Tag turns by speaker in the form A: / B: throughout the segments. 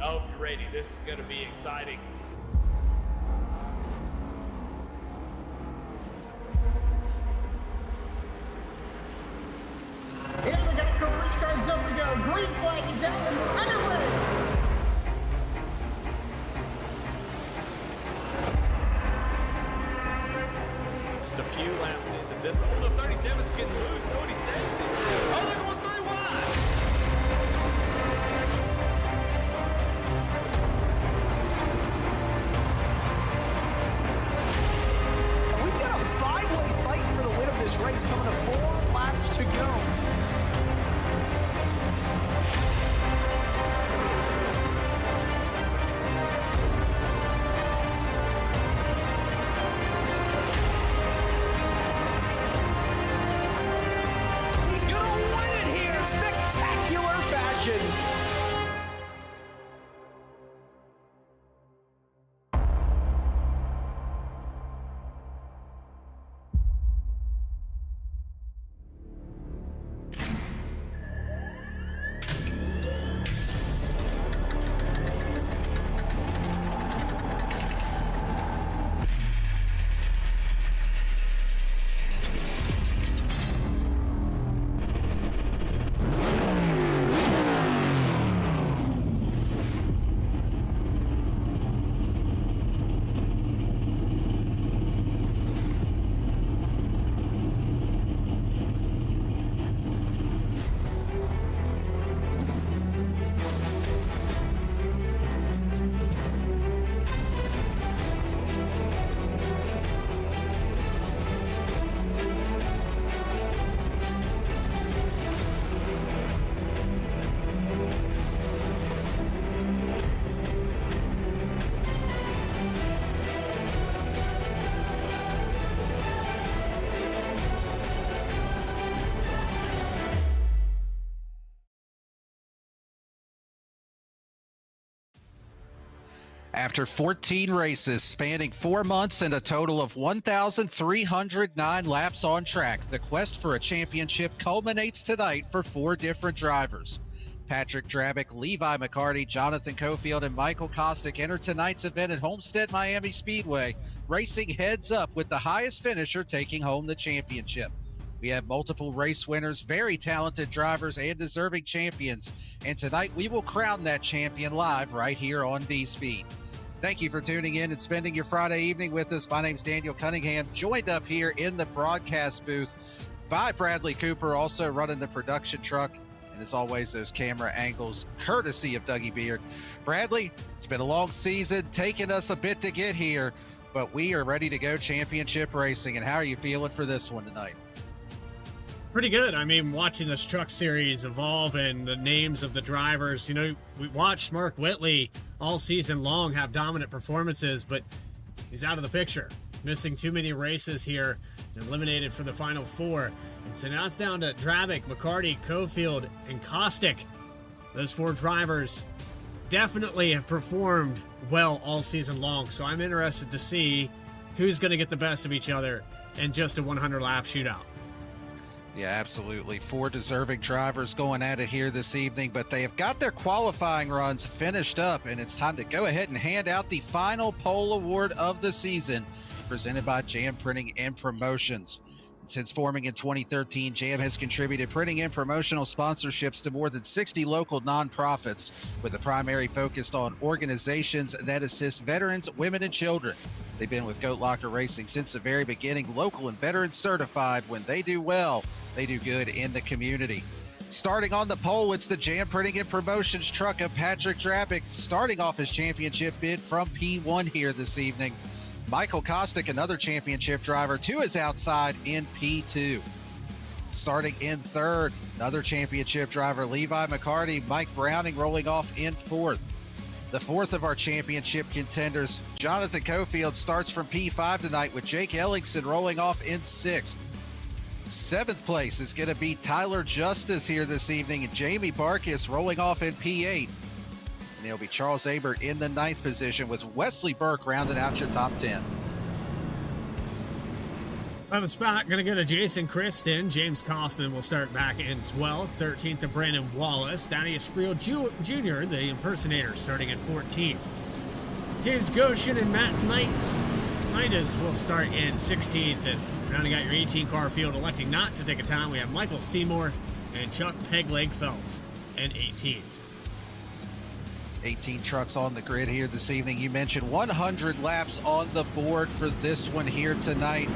A: I hope you're ready. This is going to be exciting.
B: Yeah, we got a couple restarts up to go. Green flag is out and we're underway.
A: Just a few laps into this. Oh, the 37's getting loose. Oh, and he saves it. Oh, they're going 3 wide.
C: We've got a 5-way fight for the win of this race coming to 4 laps to go. Spectacular fashion.
D: After 14 races spanning 4 months and a total of 1,309 laps on track, the quest for a championship culminates tonight for 4 different drivers. Patrick Drabick, Levi McCarty, Jonathan Cofield, and Michael Kostick enter tonight's event at Homestead Miami Speedway, racing heads up with the highest finisher taking home the championship. We have multiple race winners, very talented drivers, and deserving champions. And tonight we will crown that champion live right here on V-Speed. Thank you for tuning in and spending your Friday evening with us. My name's Daniel Cunningham, joined up here in the broadcast booth by Bradley Cooper, also running the production truck. And as always, those camera angles courtesy of Dougie Beard. Bradley, it's been a long season, taking us a bit to get here, but we are ready to go championship racing. And how are you feeling for this one tonight?
E: Pretty good. I mean, watching this truck series evolve and the names of the drivers, you know, we watched Mark Whitley all season long have dominant performances, but he's out of the picture, missing too many races here, eliminated for the final 4. And so now it's down to Drabick, McCarty, Cofield, and Kostick. Those 4 drivers definitely have performed well all season long, so I'm interested to see who's going to get the best of each other in just a 100-lap shootout.
D: Yeah, absolutely. 4 deserving drivers going at it here this evening, but they have got their qualifying runs finished up, and it's time to go ahead and hand out the final pole award of the season, presented by Jam Printing and Promotions. Since forming in 2013, Jam has contributed printing and promotional sponsorships to more than 60 local nonprofits, with a primary focus on organizations that assist veterans, women, and children. They've been with Goat Locker Racing since the very beginning, local and veteran certified. When they do well, they do good in the community. Starting on the pole, it's the Jam Printing and Promotions truck of Patrick Drabick, starting off his championship bid from P1 here this evening. Michael Kostick, another championship driver, to his outside in P2. Starting in third, another championship driver, Levi McCarty. Mike Browning rolling off in fourth. The fourth of our championship contenders, Jonathan Cofield, starts from P5 tonight, with Jake Ellingson rolling off in sixth. Seventh place is going to be Tyler Justice here this evening, and Jamie Barkis rolling off in P8. And it'll be Charles Abert in the ninth position, with Wesley Burke rounding out your top 10.
E: 11th spot going to go to Jason Kristen. James Kaufman will start back in 12th. 13th to Brandon Wallace. Thaddeus Friel Jr., the impersonator, starting at 14th. James Goshen and Matt Knights will start in 16th. And rounding out your 18-car field, electing not to take a time, we have Michael Seymour and Chuck Pegleg Feltz in 18th.
D: 18 trucks on the grid here this evening. You mentioned 100 laps on the board for this one here tonight.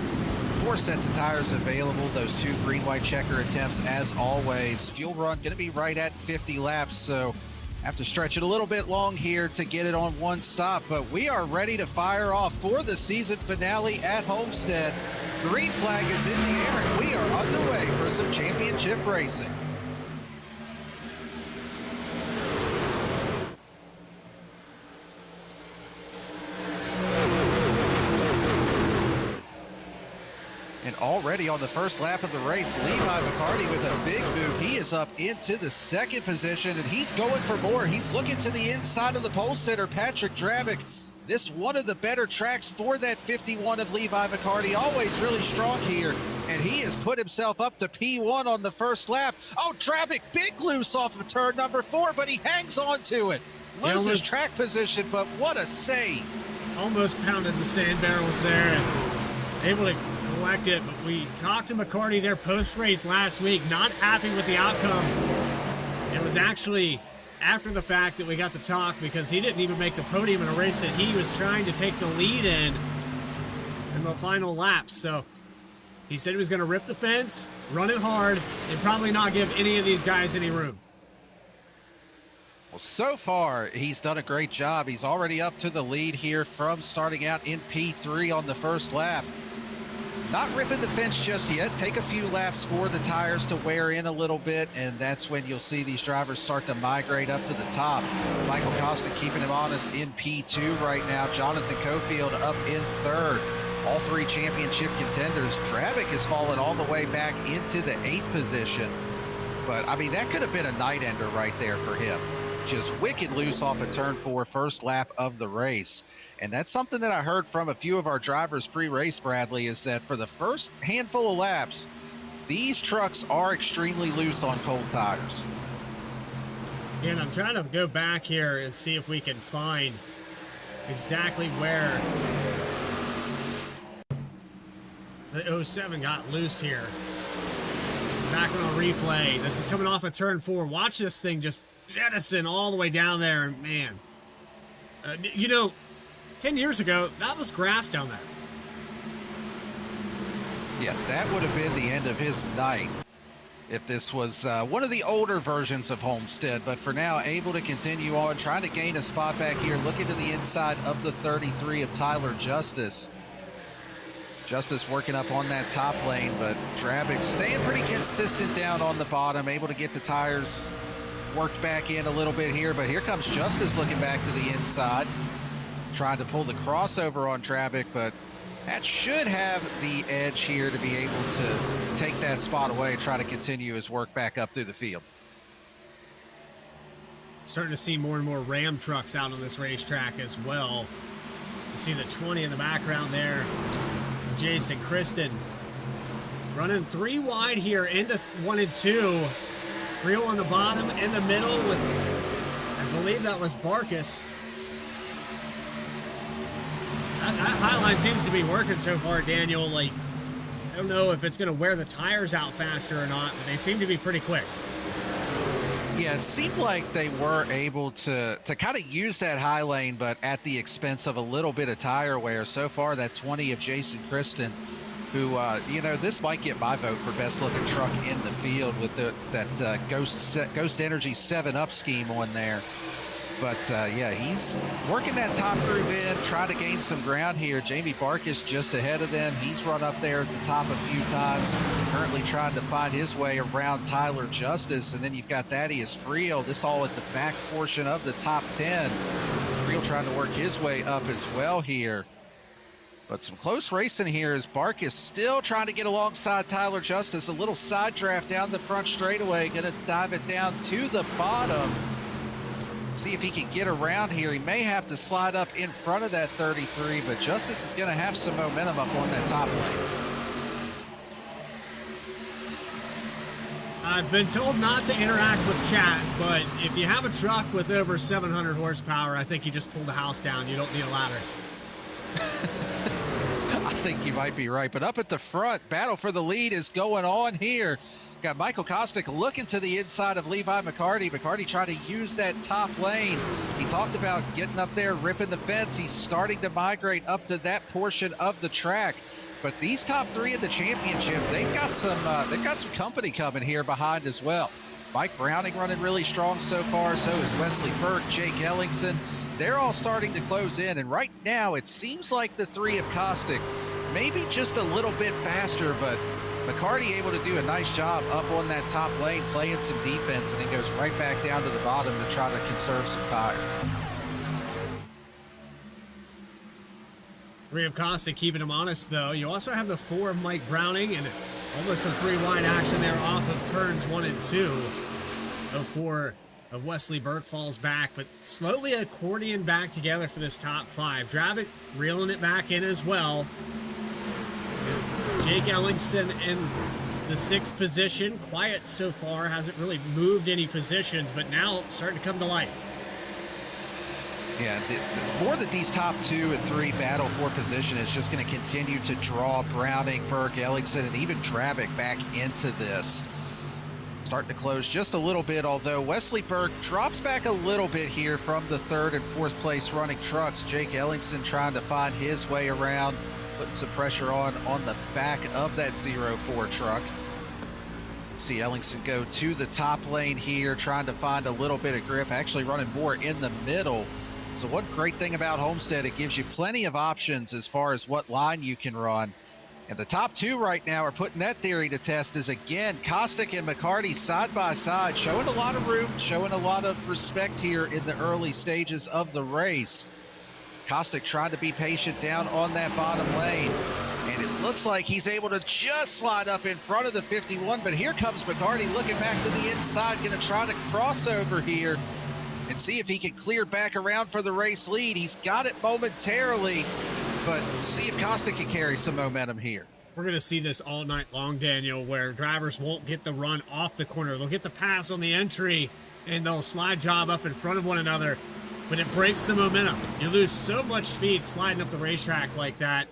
D: 4 sets of tires available. Those 2 green-white checker attempts as always. Fuel run going to be right at 50 laps, so have to stretch it a little bit long here to get it on one stop. But we are ready to fire off for the season finale at Homestead. Green flag is in the air, and we are underway for some championship racing. And already on the first lap of the race, Levi McCarty with a big move. He is up into the 2nd position, and he's going for more. He's looking to the inside of the pole sitter, Patrick Drabick. This one of the better tracks for that 51 of Levi McCarty. Always really strong here, and he has put himself up to P1 on the first lap. Oh, Drabick, big loose off of turn number 4, but he hangs on to it. Loses track position, but what a save.
E: Almost pounded the sand barrels there, and able to collect it. But we talked to McCarty there post-race last week, not happy with the outcome. It was actually after the fact that we got to talk, because he didn't even make the podium in a race that he was trying to take the lead in the final laps. So he said he was going to rip the fence, run it hard, and probably not give any of these guys any room.
D: Well, so far, he's done a great job. He's already up to the lead here from starting out in P3 on the first lap. Not ripping the fence just yet. Take a few laps for the tires to wear in a little bit, and that's when you'll see these drivers start to migrate up to the top. Michael Costin keeping him honest in P2 right now. Jonathan Cofield up in 3rd. All 3 championship contenders. Drabick has fallen all the way back into the 8th position. But, I mean, that could have been a night ender right there for him. Just wicked loose off of turn 4, first lap of the race. And that's something that I heard from a few of our drivers pre-race, Bradley, is that for the first handful of laps, these trucks are extremely loose on cold tires.
E: And I'm trying to go back here and see if we can find exactly where the 07 got loose here. It's back on a replay. This is coming off of turn 4. Watch this thing just jettison all the way down there. Man, you know, 10 years ago, that was grass down there.
D: Yeah, that would have been the end of his night if this was one of the older versions of Homestead. But for now, able to continue on, trying to gain a spot back here, looking to the inside of the 33 of Tyler Justice. Justice working up on that top lane, but Drabick staying pretty consistent down on the bottom, able to get the tires worked back in a little bit here. But here comes Justice looking back to the inside, trying to pull the crossover on Drabick, but that should have the edge here to be able to take that spot away and try to continue his work back up through the field.
E: Starting to see more and more Ram trucks out on this racetrack as well. You see the 20 in the background there. Jason Kristen running 3 wide here into 1 and 2. Real on the bottom, in the middle with, I believe that was Barkus. That highline seems to be working so far, Daniel. Like, I don't know if it's going to wear the tires out faster or not, but they seem to be pretty quick.
D: Yeah, it seemed like they were able to kind of use that high lane, but at the expense of a little bit of tire wear. So far, that 20 of Jason Kristen, who, you know, this might get my vote for best looking truck in the field with that Ghost Energy 7-Up scheme on there. But yeah, he's working that top groove in, trying to gain some ground here. Jamie Barkus just ahead of them. He's run up there at the top a few times, currently trying to find his way around Tyler Justice. And then you've got Thaddeus Friel, this all at the back portion of the top 10. Friel trying to work his way up as well here. But some close racing here as Barkus still trying to get alongside Tyler Justice. A little side draft down the front straightaway, gonna dive it down to the bottom. See if he can get around here. He may have to slide up in front of that 33, but Justice is going to have some momentum up on that top lane.
E: I've been told not to interact with chat, but if you have a truck with over 700 horsepower, I think you just pull the house down. You don't need a ladder.
D: I think you might be right, but up at the front, battle for the lead is going on here. Got Michael Kostick looking to the inside of Levi McCarty. McCarty trying to use that top lane. He talked about getting up there, ripping the fence. He's starting to migrate up to that portion of the track. But these top three in the championship, they've got some company coming here behind as well. Mike Browning running really strong so far. So is Wesley Burke, Jake Ellingson. They're all starting to close in. And right now, it seems like the three of Kostick, maybe just a little bit faster, but McCarty able to do a nice job up on that top lane, playing some defense, and then goes right back down to the bottom to try to conserve some tire.
E: Three of Costa keeping him honest, though. You also have the 4 of Mike Browning and almost some 3-wide action there off of turns 1 and 2. The 4 of Wesley Burke falls back, but slowly accordion back together for this top 5. Dravic reeling it back in as well. Jake Ellingson in the 6th position. Quiet so far, hasn't really moved any positions, but now it's starting to come to life.
D: Yeah, the more that these top 2 and 3 battle for position is just going to continue to draw Browning, Burke, Ellingson, and even Dravic back into this. Starting to close just a little bit, although Wesley Burke drops back a little bit here from the 3rd and 4th place running trucks. Jake Ellingson trying to find his way around, putting some pressure on the back of that 0-4 truck. See Ellingson go to the top lane here, trying to find a little bit of grip, actually running more in the middle. So one great thing about Homestead, it gives you plenty of options as far as what line you can run. And the top 2 right now are putting that theory to test is, again, Kostick and McCarty side by side, showing a lot of room, showing a lot of respect here in the early stages of the race. Kostick trying to be patient down on that bottom lane. And it looks like he's able to just slide up in front of the 51, but here comes McCarty looking back to the inside, going to try to cross over here and see if he can clear back around for the race lead. He's got it momentarily, but see if Kostick can carry some momentum here.
E: We're going to see this all night long, Daniel, where drivers won't get the run off the corner. They'll get the pass on the entry, and they'll slide job up in front of one another, but it breaks the momentum. You lose so much speed sliding up the racetrack like that,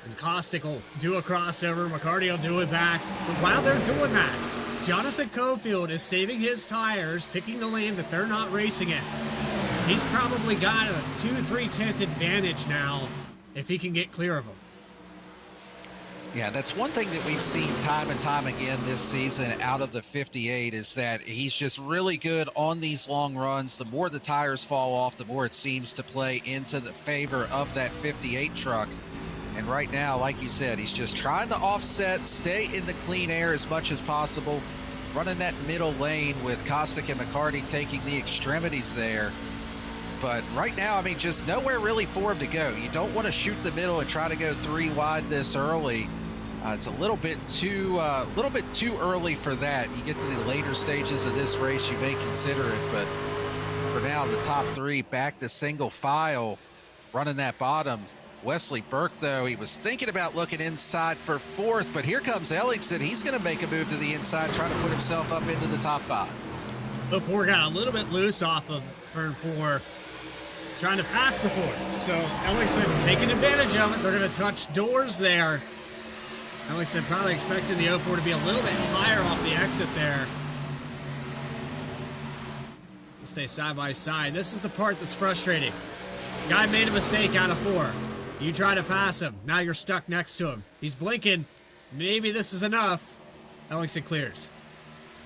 E: and Kostick will do a crossover. McCarty will do it back, but while they're doing that, Jonathan Cofield is saving his tires, picking the lane that they're not racing in. He's probably got a 2-3 tenth advantage now if he can get clear of them.
D: Yeah, that's one thing that we've seen time and time again this season out of the 58 is that he's just really good on these long runs. The more the tires fall off, the more it seems to play into the favor of that 58 truck. And right now, like you said, he's just trying to offset, stay in the clean air as much as possible, running that middle lane with Kostick and McCarty taking the extremities there. But right now, I mean, just nowhere really for him to go. You don't want to shoot the middle and try to go 3 wide this early. It's a little bit too early for that. You get to the later stages of this race, you may consider it. But for now, the top 3 back to single file, running that bottom. Wesley Burke, though, he was thinking about looking inside for 4th, but here comes Ellingson. He's going to make a move to the inside, trying to put himself up into the top 5.
E: The 4 got a little bit loose off of turn 4, trying to pass the 4. So Ellingson taking advantage of it. They're going to touch doors there. Ellingson probably expecting the 04 to be a little bit higher off the exit there. We'll stay side by side. This is the part that's frustrating. Guy made a mistake out of 4. You try to pass him. Now you're stuck next to him. He's blinking. Maybe this is enough. Ellingson clears.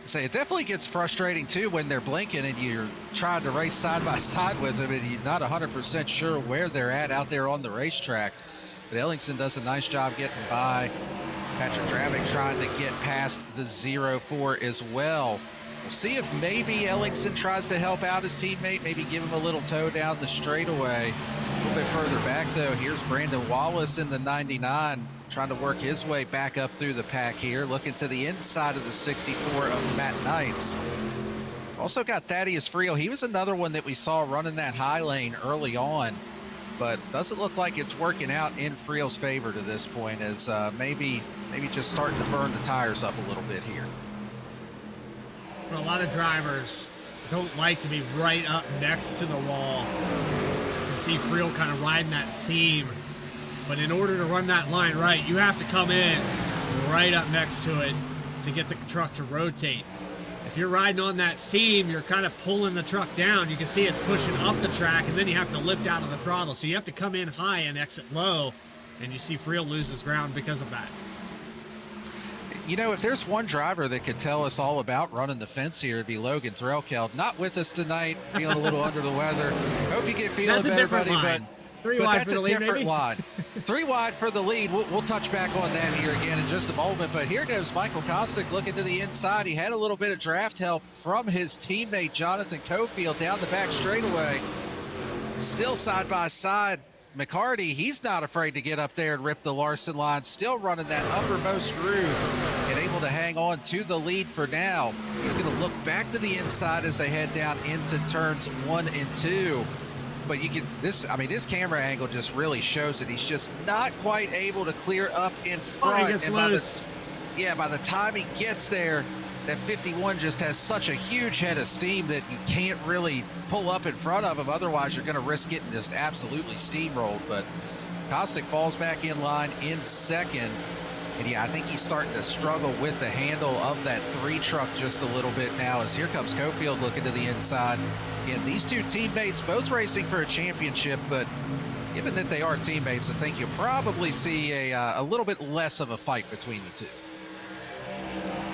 D: Say it definitely gets frustrating too when they're blinking and you're trying to race side by side with them and you're not 100% sure where they're at out there on the racetrack. But Ellingson does a nice job getting by. Patrick Dravic trying to get past the 0-4 as well. We'll see if maybe Ellingson tries to help out his teammate, maybe give him a little tow down the straightaway. A little bit further back, though, here's Brandon Wallace in the 99, trying to work his way back up through the pack here, looking to the inside of the 64 of Matt Knights. Also got Thaddeus Friel. He was another one that we saw running that high lane early on, but doesn't look like it's working out in Friel's favor to this point, as maybe just starting to burn the tires up a little bit here.
E: But a lot of drivers don't like to be right up next to the wall. You can see Friel kind of riding that seam. But in order to run that line right, you have to come in right up next to it to get the truck to rotate. If you're riding on that seam, you're kind of pulling the truck down. You can see it's pushing up the track, and then you have to lift out of the throttle. So you have to come in high and exit low, and you see Friel loses ground because of that.
D: You know, if there's one driver that could tell us all about running the fence here, it'd be Logan Threlkeld. Not with us tonight, feeling a little under the weather. Hope you get feeling better, buddy. But that's a different line. 3 wide for the lead. We'll touch back on that here again in just a moment. But here goes Michael Kostick looking to the inside. He had a little bit of draft help from his teammate Jonathan Cofield down the back straightaway. Still side by side. McCarty, he's not afraid to get up there and rip the Larson line, still running that uppermost groove and able to hang on to the lead for now. He's going to look back to the inside as they head down into turns 1 and 2. But you can, this camera angle just really shows that he's just not quite able to clear up in front.
E: He gets loose.
D: By the time he gets there, that 51 just has such a huge head of steam that you can't really pull up in front of him. Otherwise, you're going to risk getting just absolutely steamrolled. But Kostick falls back in line in second. And yeah, I think he's starting to struggle with the handle of that 3 truck just a little bit now, as here comes Cofield looking to the inside. And these two teammates both racing for a championship, but given that they are teammates, I think you'll probably see a little bit less of a fight between the two.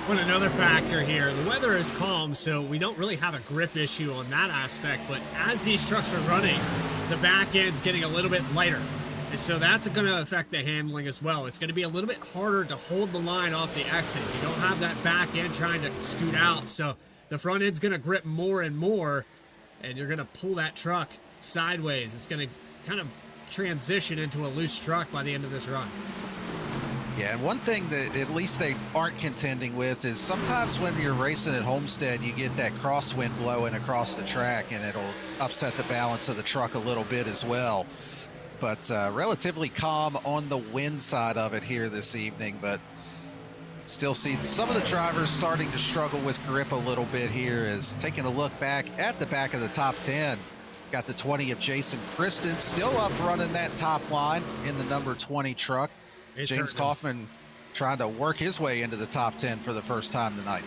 E: Well, another factor here, the weather is calm, so we don't really have a grip issue on that aspect, but as these trucks are running, the back end's getting a little bit lighter. And so that's going to affect the handling as well. It's going to be a little bit harder to hold the line off the exit. You don't have that back end trying to scoot out, so the front end's going to grip more and more, and you're going to pull that truck sideways. It's going to kind of transition into a loose truck by the end of this run.
D: Yeah, and one thing that at least they aren't contending with is sometimes when you're racing at Homestead, you get that crosswind blowing across the track, and it'll upset the balance of the truck a little bit as well. But relatively calm on the wind side of it here this evening, but still see some of the drivers starting to struggle with grip a little bit here. As taking a look back at the back of the top 10, got the 20 of Jason Kristen still up running that top line in the number 20 truck. James Kaufman trying to work his way into the top 10 for the first time tonight.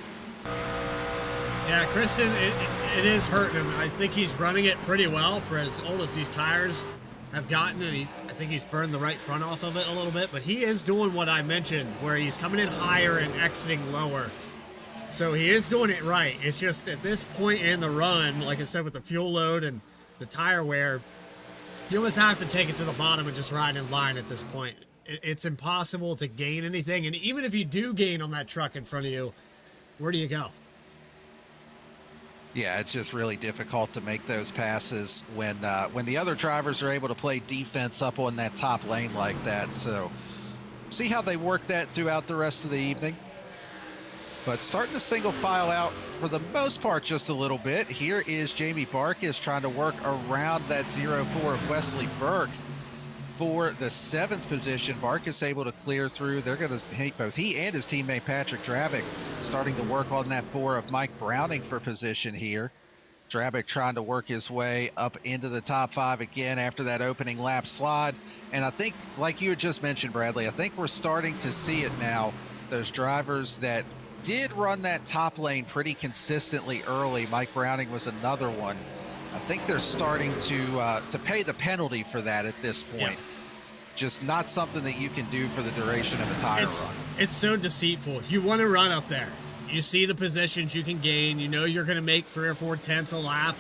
E: Yeah, Kristen, it is hurting him. I think he's running it pretty well for as old as these tires have gotten, and I think he's burned the right front off of it a little bit, but he is doing what I mentioned, where he's coming in higher and exiting lower. So he is doing it right. It's just at this point in the run, like I said, with the fuel load and the tire wear, you almost have to take it to the bottom and just ride in line at this point. It's impossible to gain anything, and even if you do gain on that truck in front of you, where do you go?
D: Yeah, it's just really difficult to make those passes when the other drivers are able to play defense up on that top lane like that. So see how they work that throughout the rest of the evening. But starting to single file out for the most part just a little bit. Here is Jamie Barkis trying to work around that 0-4 of Wesley Burke for the 7th position. Barkis able to clear through. They're going to hate both he and his teammate Patrick Dravick starting to work on that 4 of Mike Browning for position here. Dravick trying to work his way up into the top 5 again after that opening lap slide. And I think, like you had just mentioned, Bradley, I think we're starting to see it now. Those drivers that did run that top lane pretty consistently early, Mike Browning was another one. I think they're starting to pay the penalty for that at this point. Yeah. Just not something that you can do for the duration of a tire run.
E: It's so deceitful. You want to run up there. You see the positions you can gain. You know you're going to make 3 or 4 tenths a lap,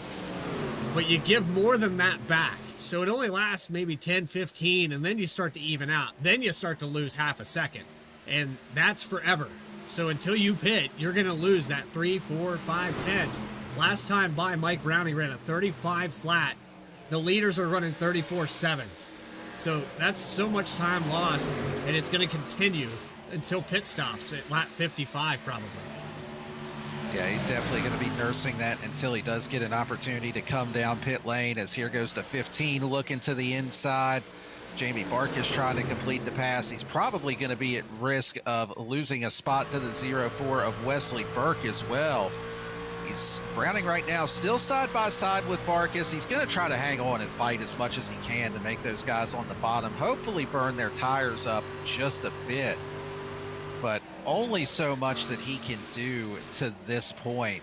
E: but you give more than that back. So it only lasts maybe 10, 15, and then you start to even out. Then you start to lose half a second, and that's forever. So until you pit, you're going to lose that 3, 4, 5 tenths. Last time by, Mike Browning ran a 35 flat. The leaders are running 34 sevens. So that's so much time lost, and it's going to continue until pit stops at lap 55 probably.
D: Yeah, he's definitely going to be nursing that until he does get an opportunity to come down pit lane, as here goes the 15 looking to the inside. Jamie Barkis trying to complete the pass. He's probably going to be at risk of losing a spot to the 0-4 of Wesley Burke as well. He's Browning right now, still side by side with Barkas. He's going to try to hang on and fight as much as he can to make those guys on the bottom hopefully burn their tires up just a bit, but only so much that he can do to this point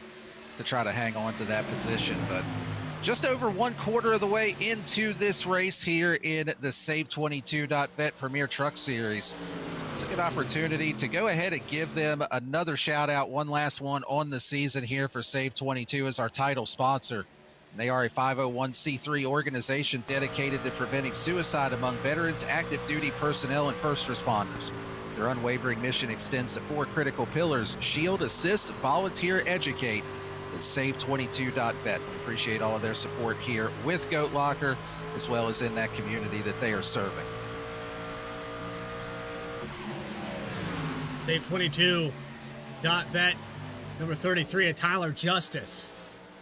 D: to try to hang on to that position. But just over 1/4 of the way into this race here in the SAVE22.vet Premier Truck Series. It's a good opportunity to go ahead and give them another shout out, one last one on the season here for SAVE22 as our title sponsor. They are a 501c3 organization dedicated to preventing suicide among veterans, active duty personnel, and first responders. Their unwavering mission extends to 4 critical pillars: shield, assist, volunteer, educate. Is SAVE22.vet. We appreciate all of their support here with Goat Locker, as well as in that community that they are serving.
E: SAVE22.vet, number 33, Tyler Justice.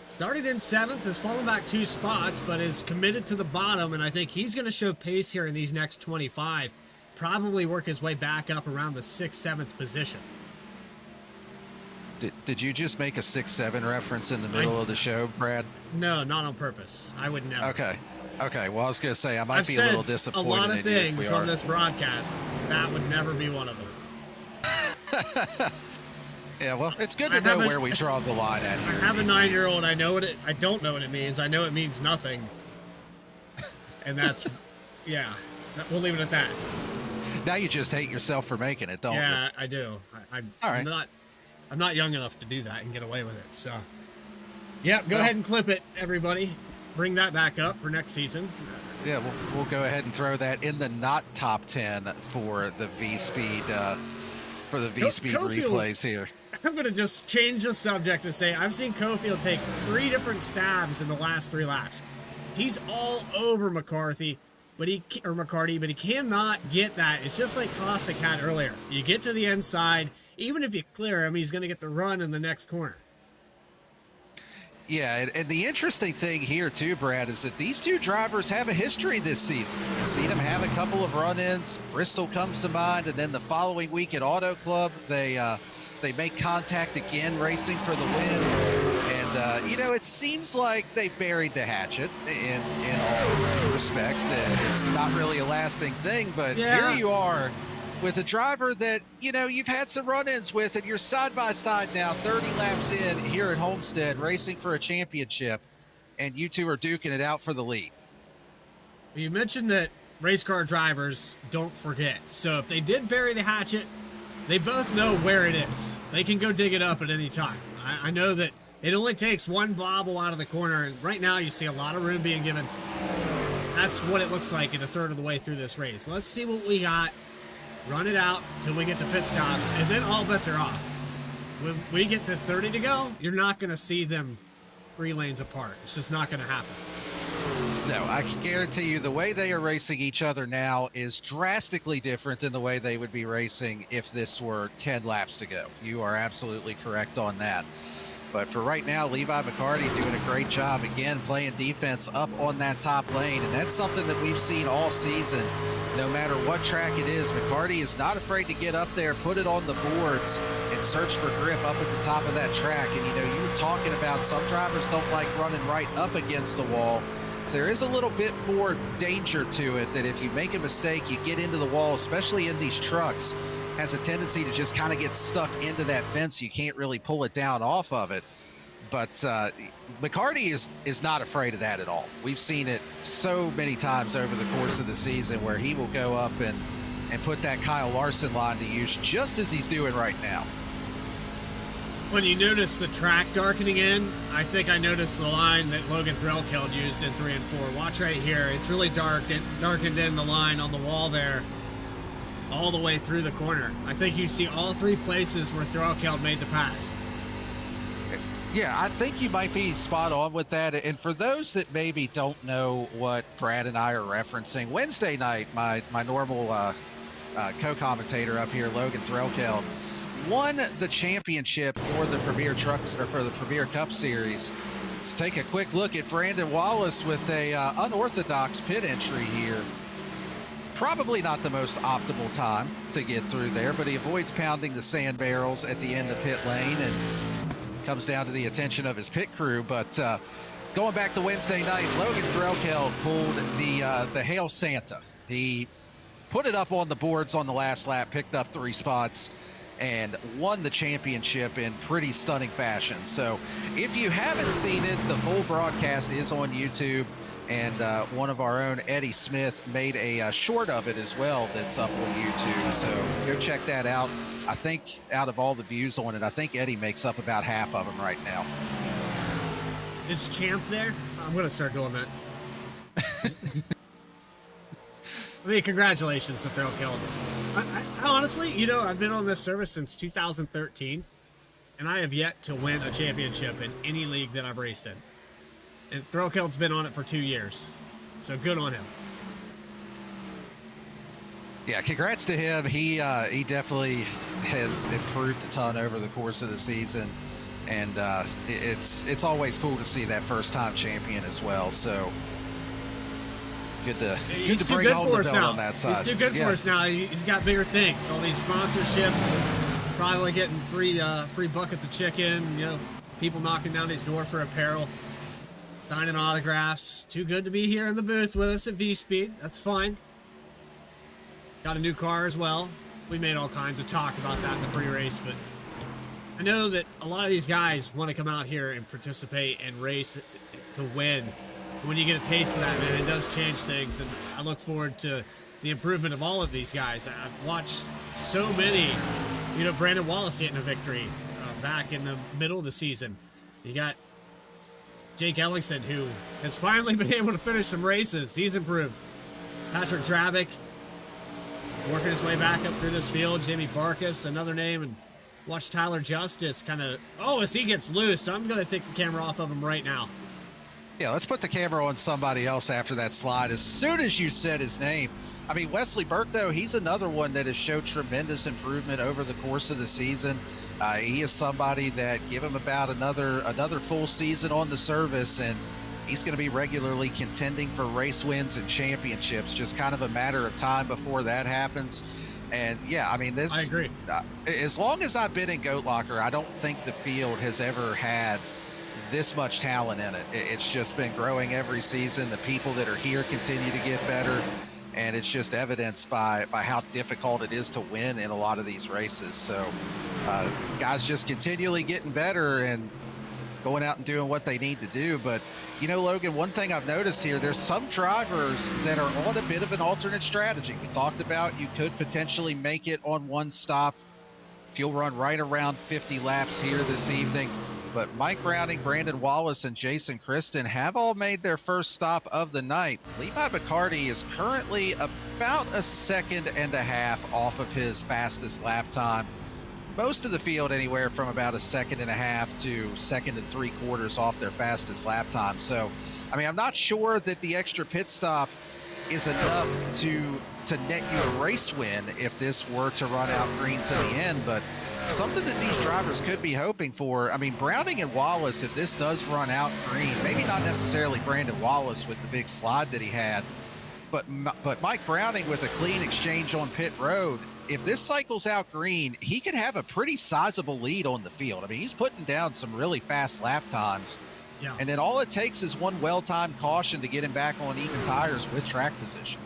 E: Started in 7th, has fallen back 2 spots, but is committed to the bottom, and I think he's going to show pace here in these next 25. Probably work his way back up around the 6th, 7th position.
D: Did you just make a 6-7 reference in the middle of the show, Brad?
E: No, not on purpose. I would never.
D: Okay. Well, I was going to say, I might be a little disappointed.
E: A lot of
D: in
E: things
D: you
E: on this broadcast. That would never be one of them.
D: Yeah, well, it's good to know where we draw the line at here.
E: I have a 9-year-old. I don't know what it means. I know it means nothing. And that's, yeah, we'll leave it at that.
D: Now you just hate yourself for making it, don't you?
E: Yeah, I do.
D: All right.
E: I'm not young enough to do that and get away with it. So, yeah, go ahead and clip it, everybody. Bring that back up for next season.
D: Yeah, we'll go ahead and throw that in the not top 10 for the V-Speed replays here.
E: I'm going to just change the subject and say I've seen Cofield take 3 different stabs in the last 3 laps. He's all over McCarty, but he cannot get that. It's just like Kostick had earlier. You get to the inside, even if you clear him, he's going to get the run in the next corner.
D: Yeah, and the interesting thing here too, Brad, is that these 2 drivers have a history this season. You've seen them have a couple of run-ins. Bristol comes to mind, and then the following week at Auto Club, they make contact again, racing for the win. And it seems like they've buried the hatchet in all due respect. It's not really a lasting thing, but Here you are with a driver that, you've had some run-ins with, and you're side by side now, 30 laps in here at Homestead, racing for a championship, and you 2 are duking it out for the lead.
E: You mentioned that race car drivers don't forget. So if they did bury the hatchet, they both know where it is. They can go dig it up at any time. I know that it only takes one bobble out of the corner, and right now you see a lot of room being given. That's what it looks like in a third of the way through this race. Let's see what we got. Run it out till we get to pit stops, and then all bets are off. When we get to 30 to go, you're not going to see them 3 lanes apart. It's just not going to happen.
D: No, I can guarantee you the way they are racing each other now is drastically different than the way they would be racing if this were 10 laps to go. You are absolutely correct on that. But for right now, Levi McCarty doing a great job, again, playing defense up on that top lane. And that's something that we've seen all season. No matter what track it is, McCarty is not afraid to get up there, put it on the boards, and search for grip up at the top of that track. And, you were talking about some drivers don't like running right up against the wall. So there is a little bit more danger to it that if you make a mistake, you get into the wall, especially in these trucks, has a tendency to just kind of get stuck into that fence. You can't really pull it down off of it. But McCarty is not afraid of that at all. We've seen it so many times over the course of the season where he will go up and put that Kyle Larson line to use just as he's doing right now.
E: When you notice the track darkening in, I think I noticed the line that Logan Threlkeld used in 3 and 4. Watch right here. It's really darkened in the line on the wall there all the way through the corner. I think you see all 3 places where Threlkeld made the pass.
D: Yeah, I think you might be spot on with that. And for those that maybe don't know what Brad and I are referencing, Wednesday night, my normal co-commentator up here, Logan Threlkeld, won the championship for the Premier Trucks, or for the Premier Cup Series. Let's take a quick look at Brandon Wallace with a unorthodox pit entry here. Probably not the most optimal time to get through there, but he avoids pounding the sand barrels at the end of pit lane and comes down to the attention of his pit crew. But going back to Wednesday night, Logan Threlkeld pulled the Hail Santa. He put it up on the boards on the last lap, picked up 3 spots, and won the championship in pretty stunning fashion. So if you haven't seen it, the full broadcast is on YouTube, and one of our own, Eddie Smith, made a short of it as well that's up on YouTube. So go check that out. I think out of all the views on it, I think Eddie makes up about half of them right now.
E: Is Champ there? I'm going to start doing that. I mean, congratulations to Threlkeld. I honestly, you know, I've been on this service since 2013, and I have yet to win a championship in any league that I've raced in. And Threlkeld's been on it for 2 years, so good on him.
D: Yeah, congrats to him. He definitely has improved a ton over the course of the season, and it's always cool to see that first-time champion as well. So. Good to bring home the belt on that side.
E: He's too good for us now. He's got bigger things. All these sponsorships, probably getting free buckets of chicken. You know, people knocking down his door for apparel, signing autographs. Too good to be here in the booth with us at V-Speed. That's fine. Got a new car as well. We made all kinds of talk about that in the pre-race, but I know that a lot of these guys want to come out here and participate and race to win. When you get a taste of that, man, it does change things, and I look forward to the improvement of all of these guys. I've watched so many, you know, Brandon Wallace getting a victory back in the middle of the season. You got Jake Ellingson, who has finally been able to finish some races. He's improved. Patrick Drabick working his way back up through this field. Jamie Barkas, another name, and watch Tyler Justice kind of, as he gets loose, I'm going to take the camera off of him right now.
D: Yeah, let's put the camera on somebody else after that slide as soon as you said his name. I mean, Wesley Burke, though, he's another one that has showed tremendous improvement over the course of the season. He is somebody that give him about another full season on the service, and he's going to be regularly contending for race wins and championships. Just kind of a matter of time before that happens. And yeah, I mean,
E: I agree.
D: As long as I've been in Goat Locker, I don't think the field has ever had this much talent in it. It's just been growing every season. The people that are here continue to get better, and it's just evidenced by how difficult it is to win in a lot of these races. So guys just continually getting better and going out and doing what they need to do. But you know, Logan, one thing I've noticed here, there's some drivers that are on a bit of an alternate strategy. We talked about you could potentially make it on one stop if you'll run right around 50 laps here this evening. But Mike Browning, Brandon Wallace, and Jason Kristen have all made their first stop of the night. Levi Bacardi is currently about a second and a half off of his fastest lap time. Most of the field anywhere from about a second and a half to second and 3/4 off their fastest lap time. So, I mean, I'm not sure that the extra pit stop is enough to net you a race win if this were to run out green to the end, but something that these drivers could be hoping for. I mean, Browning and Wallace, if this does run out green, maybe not necessarily Brandon Wallace with the big slide that he had, but Mike Browning with a clean exchange on pit road, if this cycles out green, he could have a pretty sizable lead on the field. I mean, he's putting down some really fast lap times.
E: Yeah.
D: And then all it takes is one well-timed caution to get him back on even tires with track position.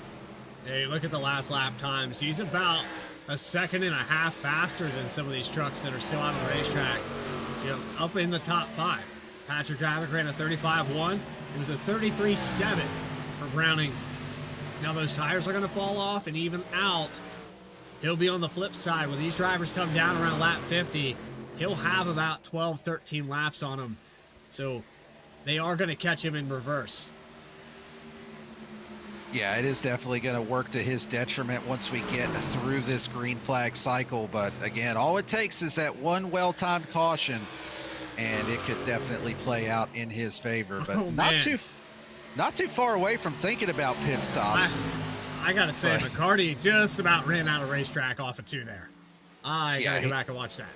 E: Hey, look at the last lap times. He's about a second and a half faster than some of these trucks that are still out on the racetrack. You know, up in the top 5. Patrick Drabick ran a 35.1. It was a 33.7 for Browning. Now those tires are going to fall off and even out. He'll be on the flip side. When these drivers come down around lap 50, he'll have about 12, 13 laps on him. So they are going to catch him in reverse.
D: Yeah, it is definitely going to work to his detriment once we get through this green flag cycle. But again, all it takes is that one well-timed caution, and it could definitely play out in his favor. But not too far away from thinking about pit stops.
E: I got to say, McCarty just about ran out of racetrack off of 2 there. I got to go back and watch that.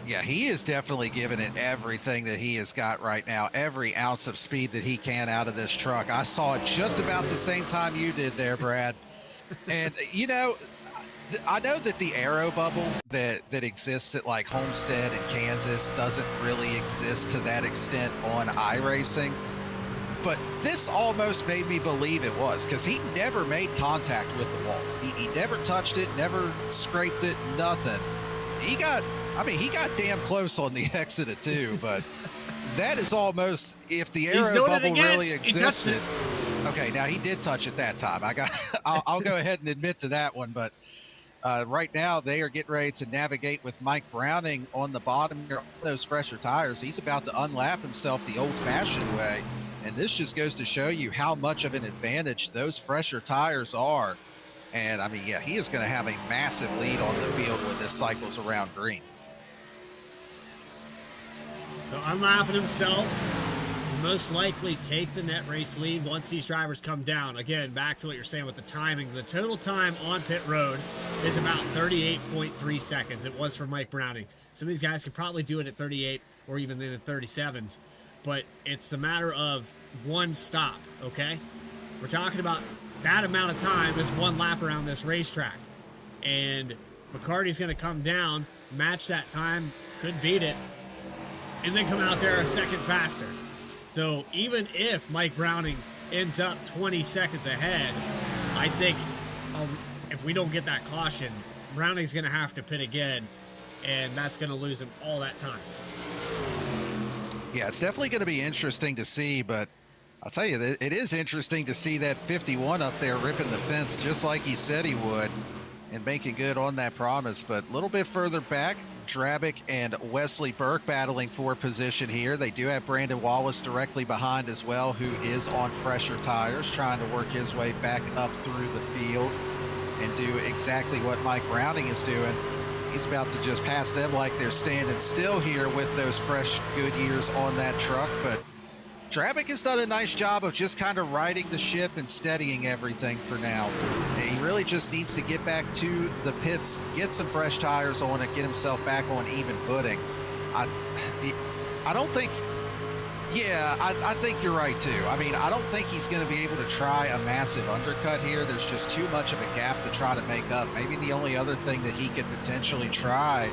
D: Yeah, he is definitely giving it everything that he has got right now, every ounce of speed that he can out of this truck. I saw it just about the same time you did there, Brad. And, you know, I know that the aero bubble that exists at like Homestead and Kansas doesn't really exist to that extent on iRacing, but this almost made me believe it was, because he never made contact with the wall. He never touched it, never scraped it, nothing. He got damn close on the exit of 2, but that is almost, if the aero bubble really existed. Okay, now he did touch it that time. I'll go ahead and admit to that one, but right now they are getting ready to navigate with Mike Browning on the bottom here on those fresher tires. He's about to unlap himself the old-fashioned way, and this just goes to show you how much of an advantage those fresher tires are. And I mean, yeah, he is going to have a massive lead on the field when this cycles around green.
E: So unlapping himself, will most likely take the net race lead once these drivers come down. Again, back to what you're saying with the timing. The total time on pit road is about 38.3 seconds. It was for Mike Browning. Some of these guys could probably do it at 38 or even in the 37s, but it's the matter of one stop, okay? We're talking about that amount of time is one lap around this racetrack. And McCarty's going to come down, match that time, could beat it, and then come out there a second faster. So even if Mike Browning ends up 20 seconds ahead, I think if we don't get that caution, Browning's going to have to pit again, and that's going to lose him all that time.
D: Yeah, it's definitely going to be interesting to see, but I'll tell you, it is interesting to see that 51 up there ripping the fence just like he said he would and making good on that promise. But a little bit further back, Drabick and Wesley Burke battling for position here. They do have Brandon Wallace directly behind as well, who is on fresher tires, trying to work his way back up through the field and do exactly what Mike Browning is doing. He's about to just pass them like they're standing still here with those fresh Goodyears on that truck. But Drabick has done a nice job of just kind of riding the ship and steadying everything for now. He really just needs to get back to the pits, get some fresh tires on it, get himself back on even footing. I don't think, yeah, I think you're right too. I mean, I don't think he's going to be able to try a massive undercut here. There's just too much of a gap to try to make up. Maybe the only other thing that he could potentially try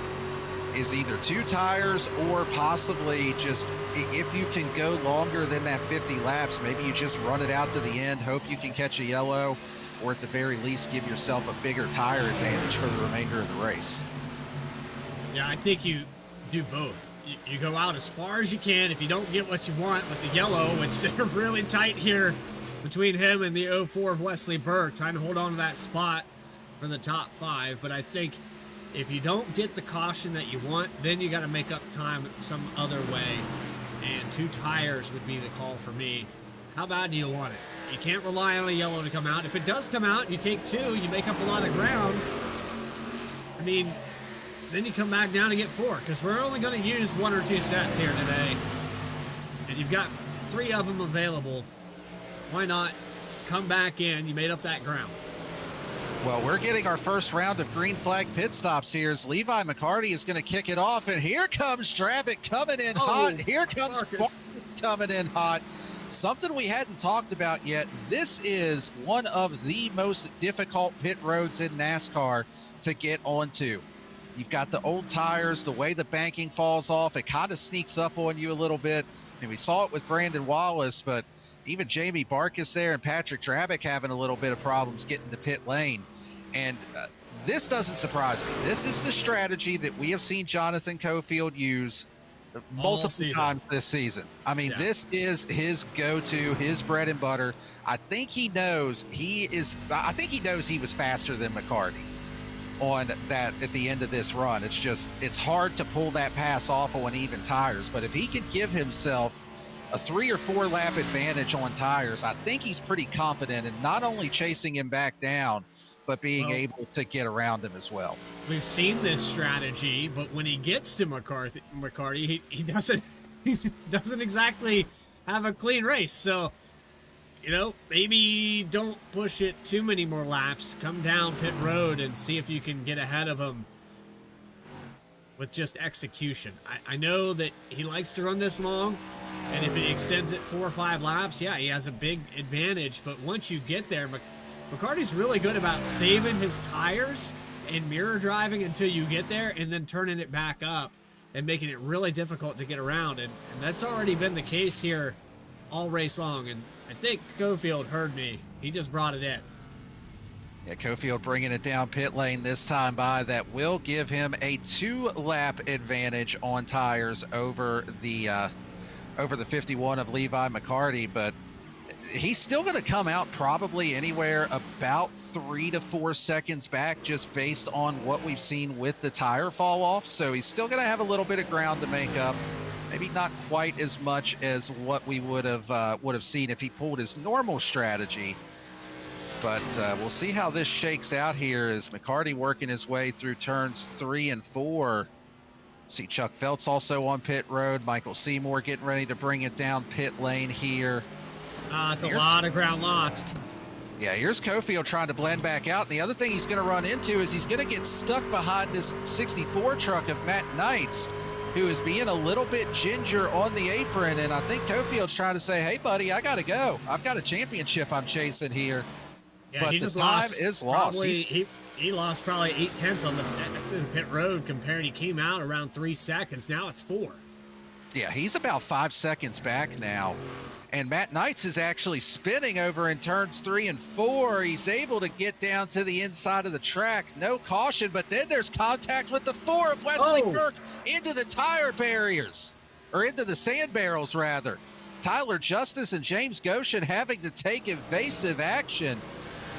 D: is either 2 tires or possibly just, if you can go longer than that 50 laps, maybe you just run it out to the end, hope you can catch a yellow, or at the very least give yourself a bigger tire advantage for the remainder of the race.
E: Yeah, I think you do both. You go out as far as you can. If you don't get what you want with the yellow, which they're really tight here between him and the 04 of Wesley Burke, trying to hold on to that spot for the top 5. But I think if you don't get the caution that you want, then you got to make up time some other way. And 2 tires would be the call for me. How bad do you want it? You can't rely on a yellow to come out. If it does come out, you take 2, you make up a lot of ground. I mean, then you come back down and get 4, because we're only going to use 1 or 2 sets here today. And you've got 3 of them available. Why not come back in? You made up that ground.
D: Well, we're getting our first round of green flag pit stops here as Levi McCarty is going to kick it off. And here comes Drabick coming in hot. Here comes Marcus coming in hot. Something we hadn't talked about yet. This is one of the most difficult pit roads in NASCAR to get onto. You've got the old tires, the way the banking falls off, it kind of sneaks up on you a little bit. And we saw it with Brandon Wallace, but even Jamie Barkus there and Patrick Drabick having a little bit of problems getting to pit lane. And this doesn't surprise me. This is the strategy that we have seen Jonathan Cofield use multiple times this season. I mean, This is his go-to, his bread and butter. I think he knows he was faster than McCarty on that at the end of this run. It's hard to pull that pass off on even tires. But if he can give himself a 3 or 4 lap advantage on tires, I think he's pretty confident in not only chasing him back down, but being able to get around him as well.
E: We've seen this strategy, but when he gets to McCarty, he doesn't exactly have a clean race. So, maybe don't push it too many more laps. Come down pit road and see if you can get ahead of him with just execution. I know that he likes to run this long, and if he extends it 4 or 5 laps, yeah, he has a big advantage. But once you get there, McCarty's really good about saving his tires and mirror driving until you get there and then turning it back up and making it really difficult to get around. And that's already been the case here all race long. And I think Cofield heard me. He just brought it in.
D: Yeah, Cofield bringing it down pit lane this time by. That will give him a 2-lap advantage on tires over the 51 of Levi McCarty, but he's still going to come out probably anywhere about 3 to 4 seconds back, just based on what we've seen with the tire fall off. So he's still going to have a little bit of ground to make up. Maybe not quite as much as what we would have seen if he pulled his normal strategy. But we'll see how this shakes out here as McCarty working his way through turns 3 and 4. See Chuck Phelps also on pit road. Michael Seymour getting ready to bring it down pit lane here.
E: It's a lot of ground lost.
D: Yeah, here's Cofield trying to blend back out. And the other thing he's going to run into is he's going to get stuck behind this 64 truck of Matt Knight's, who is being a little bit ginger on the apron. And I think Cofield's trying to say, hey, buddy, I got to go. I've got a championship I'm chasing here.
E: Yeah,
D: but the time is lost.
E: He lost probably 8/10 on the pit road compared. He came out around 3 seconds. Now it's 4.
D: Yeah, he's about 5 seconds back now. And Matt Knights is actually spinning over in turns 3 and 4. He's able to get down to the inside of the track. No caution, but then there's contact with the 4 of Wesley Burke into the tire barriers, or into the sand barrels, rather. Tyler Justice and James Goshen having to take evasive action.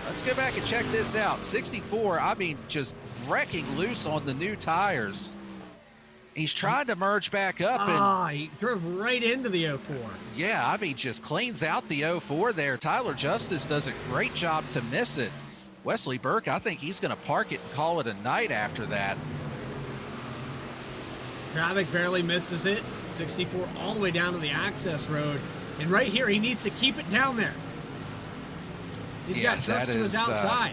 D: Let's go back and check this out. 64, I mean, just wrecking loose on the new tires. He's trying to merge back up. And
E: he drove right into the 04.
D: yeah, I mean, just cleans out the 04 there. Tyler Justice does a great job to miss it. Wesley Burke, I think he's going to park it and call it a night after that.
E: Travick barely misses it. 64 all the way down to the access road. And right here, he needs to keep it down there. He's got trucks to his outside.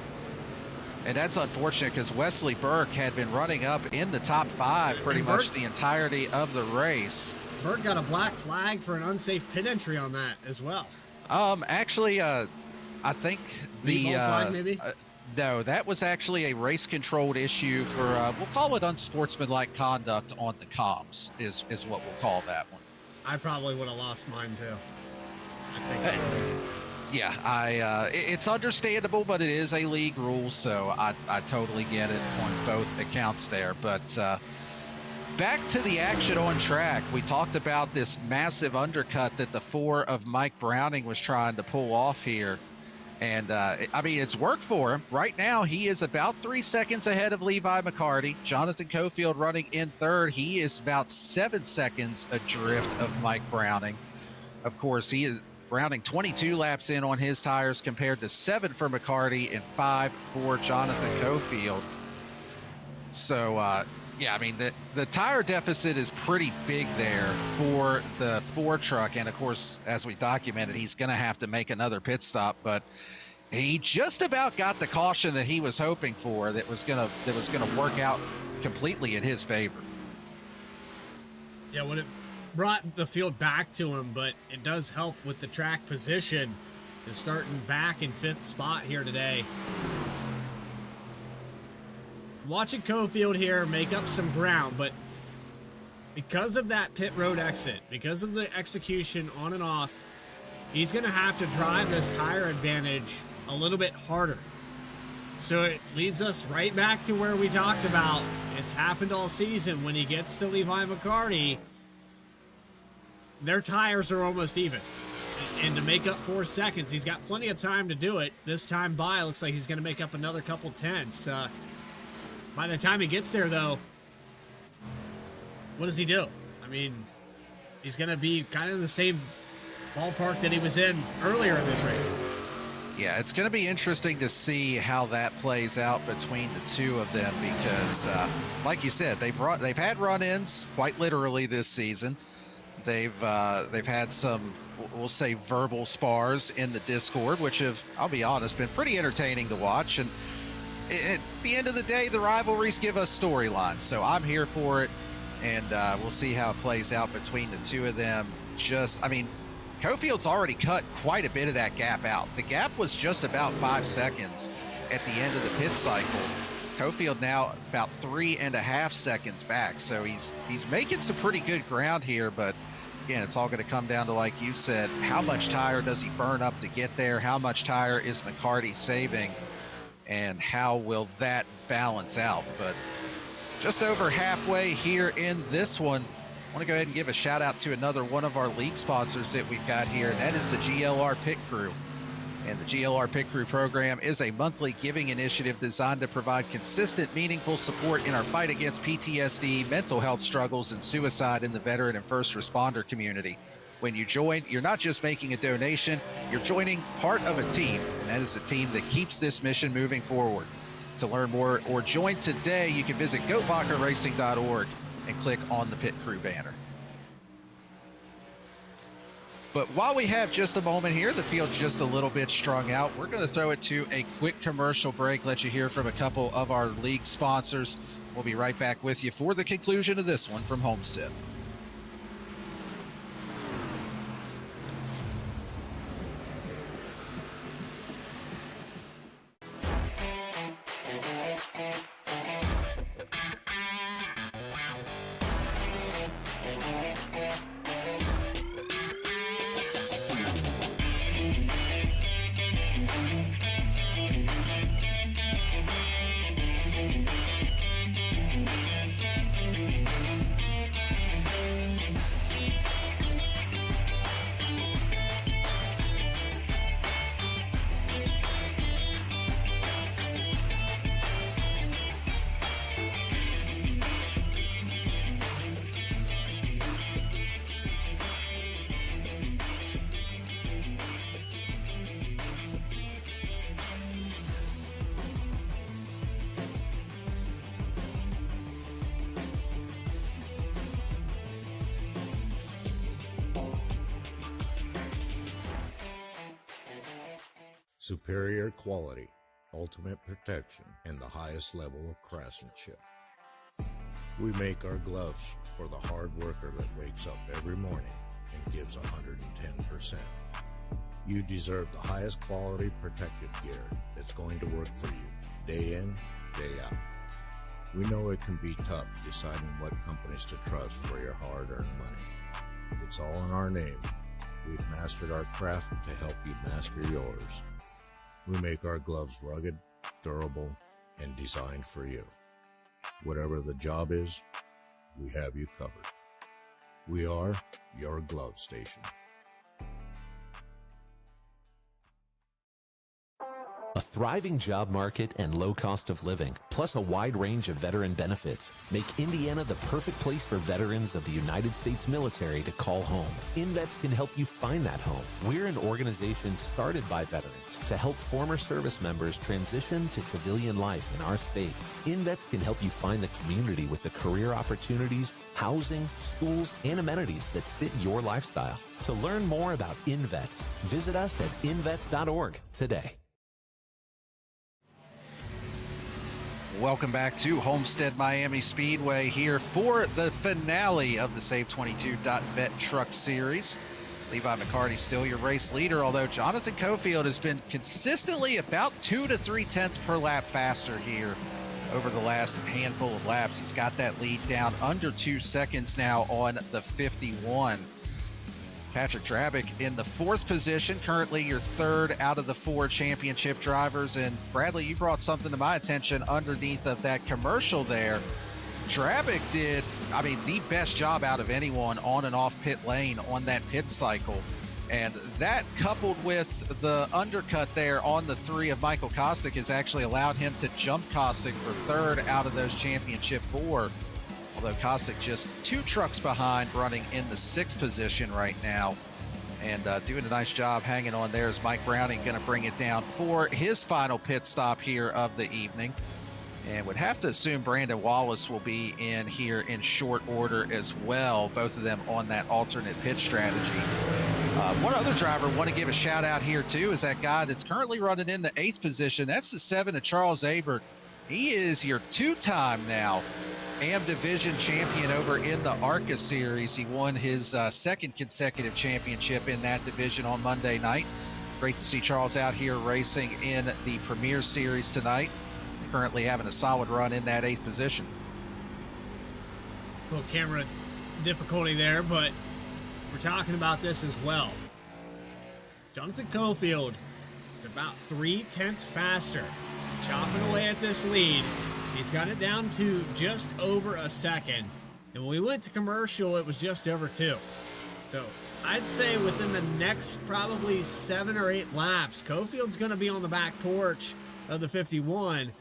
D: And that's unfortunate because Wesley Burke had been running up in the top 5 pretty much the entirety of the race.
E: Burke got a black flag for an unsafe pit entry on that as well.
D: Actually, I think the
E: flag maybe?
D: No, that was actually a race-controlled issue for, we'll call it unsportsmanlike conduct on the comms, is what we'll call that one.
E: I probably would have lost mine, too. I think
D: yeah, it's understandable, but it is a league rule, so I totally get it on both accounts there. But back to the action on track. We talked about this massive undercut that the 4 of Mike Browning was trying to pull off here. And, I mean, it's worked for him. Right now, he is about 3 seconds ahead of Levi McCarty. Jonathan Cofield running in third. He is about 7 seconds adrift of Mike Browning. Of course, Browning 22 laps in on his tires compared to 7 for McCarty and 5 for Jonathan Cofield. So, yeah, I mean, the tire deficit is pretty big there for the 4 truck. And, of course, as we documented, he's going to have to make another pit stop. But he just about got the caution that he was hoping for that was going to work out completely in his favor.
E: Yeah, it brought the field back to him, but it does help with the track position. They're starting back in 5th spot here today. Watching Cofield here make up some ground, but because of that pit road exit, because of the execution on and off, he's going to have to drive this tire advantage a little bit harder. So it leads us right back to where we talked about. It's happened all season. When he gets to Levi McCarty, their tires are almost even. And to make up 4 seconds, he's got plenty of time to do it. This time by, looks like he's going to make up another couple tenths. By the time he gets there, though, what does he do? I mean, he's going to be kind of in the same ballpark that he was in earlier in this race.
D: Yeah, it's going to be interesting to see how that plays out between the 2 of them because, like you said, they've had run-ins quite literally this season. They've had some, we'll say, verbal spars in the Discord, which have, I'll be honest, been pretty entertaining to watch. And at the end of the day, the rivalries give us storylines, so I'm here for it. And we'll see how it plays out between the 2 of them. I mean, Cofield's already cut quite a bit of that gap out. The gap was just about 5 seconds at the end of the pit cycle. Cofield now about 3.5 seconds back. So he's making some pretty good ground here, but again, it's all going to come down to, like you said, how much tire does he burn up to get there? How much tire is McCarty saving? And how will that balance out? But just over halfway here in this one, I want to go ahead and give a shout out to another one of our league sponsors that we've got here, and that is the GLR Pit Crew. And the GLR Pit Crew program is a monthly giving initiative designed to provide consistent, meaningful support in our fight against PTSD, mental health struggles, and suicide in the veteran and first responder community. When you join, you're not just making a donation, you're joining part of a team, and that is the team that keeps this mission moving forward. To learn more or join today, you can visit goatlockerracing.org and click on the Pit Crew banner. But while we have just a moment here, the field's just a little bit strung out. We're going to throw it to a quick commercial break, let you hear from a couple of our league sponsors. We'll be right back with you for the conclusion of this one from Homestead.
F: Superior quality, ultimate protection, and the highest level of craftsmanship. We make our gloves for the hard worker that wakes up every morning and gives 110%. You deserve the highest quality protective gear that's going to work for you, day in, day out. We know it can be tough deciding what companies to trust for your hard-earned money. It's all in our name. We've mastered our craft to help you master yours. We make our gloves rugged, durable, and designed for you. Whatever the job is, we have you covered. We are your glove station.
G: A thriving job market and low cost of living, plus a wide range of veteran benefits, make Indiana the perfect place for veterans of the United States military to call home. InVets can help you find that home. We're an organization started by veterans to help former service members transition to civilian life in our state. InVets can help you find the community with the career opportunities, housing, schools, and amenities that fit your lifestyle. To learn more about InVets, visit us at invets.org today.
D: Welcome back to Homestead Miami Speedway here for the finale of the SAVE22.bet Truck Series. Levi McCarty still your race leader, although Jonathan Cofield has been consistently about 2 to 3 tenths per lap faster here over the last handful of laps. He's got that lead down under 2 seconds now on the 51. Patrick Drabick in the 4th position, currently your 3rd out of the 4 championship drivers. And Bradley, you brought something to my attention underneath of that commercial there. Drabick did, the best job out of anyone on and off pit lane on that pit cycle. And that, coupled with the undercut there on the 3 of Michael Kostick, has actually allowed him to jump Kostick for 3rd out of those championship 4. Although Kostick just 2 trucks behind, running in the 6th position right now. And doing a nice job hanging on there is Mike Browning, going to bring it down for his final pit stop here of the evening. And would have to assume Brandon Wallace will be in here in short order as well, both of them on that alternate pit strategy. One other driver I want to give a shout out here too is that guy that's currently running in the 8th position. That's the 7 of Charles Abert. He is your 2-time now AM Division champion over in the ARCA Series. He won his 2nd consecutive championship in that division on Monday night. Great to see Charles out here racing in the Premier Series tonight. currently having a solid run in that 8th position.
E: Little camera difficulty there, but we're talking about this as well. Jonathan Cofield is about 0.3 faster, chopping away at this lead. He's got it down to just over a second. And when we went to commercial, it was just over 2. So I'd say within the next probably 7 or 8 laps, Cofield's going to be on the back porch of the 51.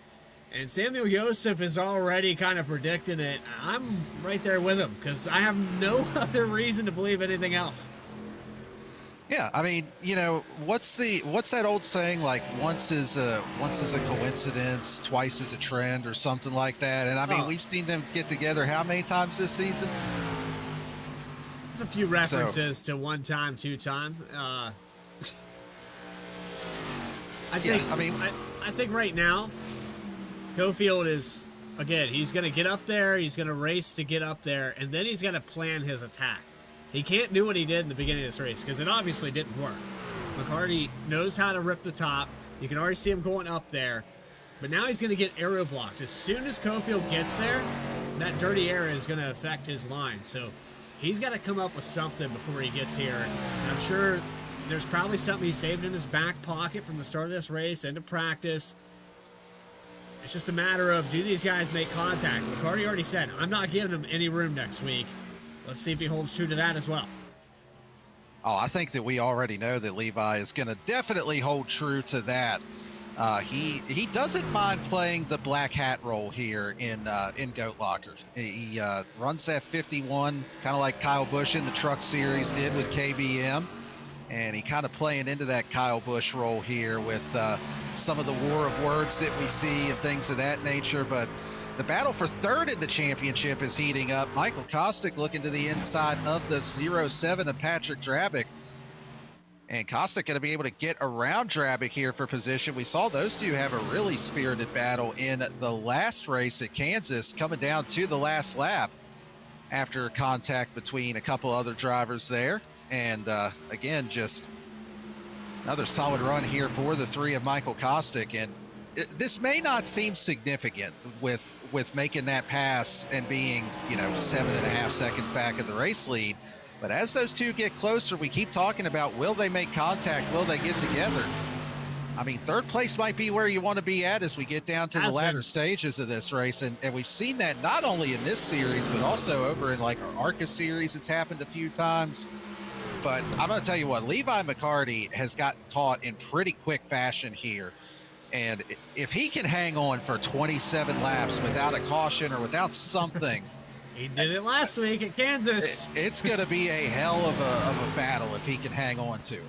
E: And Samuel Joseph is already kind of predicting it. I'm right there with him because I have no other reason to believe anything else.
D: Yeah, I mean, you know, what's that old saying, like once is a coincidence, twice is a trend, or something like that? And I mean, we've seen them get together how many times this season?
E: There's a few references to 1 time, 2 time. I think.
D: Yeah, I mean,
E: I think right now, Cofield is, again, he's going to get up there, he's going to race to get up there, and then he's going to plan his attack. He can't do what he did in the beginning of this race because it obviously didn't work. McCarty knows how to rip the top. You can already see him going up there. But now he's going to get aero blocked. As soon as Cofield gets there, that dirty air is going to affect his line. So he's got to come up with something before he gets here. And I'm sure there's probably something he saved in his back pocket from the start of this race into practice. It's just a matter of, do these guys make contact? McCarty already said, I'm not giving him any room next week. Let's see if he holds true to that as well.
D: Oh, I think that we already know that Levi is going to definitely hold true to that. He doesn't mind playing the black hat role here in Goat Locker. He runs that 51, kind of like Kyle Busch in the Truck Series did with KBM, and he kind of playing into that Kyle Busch role here with some of the war of words that we see and things of that nature. But the battle for 3rd in the championship is heating up. Michael Kostick looking to the inside of the 07 of Patrick Drabick. And Kostick going to be able to get around Drabick here for position. We saw those two have a really spirited battle in the last race at Kansas, coming down to the last lap after contact between a couple other drivers there. And again, just another solid run here for the 3 of Michael Kostick. And this may not seem significant with making that pass and being, 7.5 seconds back at the race lead. But as those two get closer, we keep talking about, will they make contact? Will they get together? I mean, 3rd place might be where you want to be at as we get down to the latter stages of this race. And we've seen that not only in this series, but also over in like our ARCA series. It's happened a few times. But I'm going to tell you what, Levi McCarty has gotten caught in pretty quick fashion here. And if he can hang on for 27 laps without a caution or without something,
E: he did it last week at Kansas.
D: It's going to be a hell of a battle if he can hang on to it.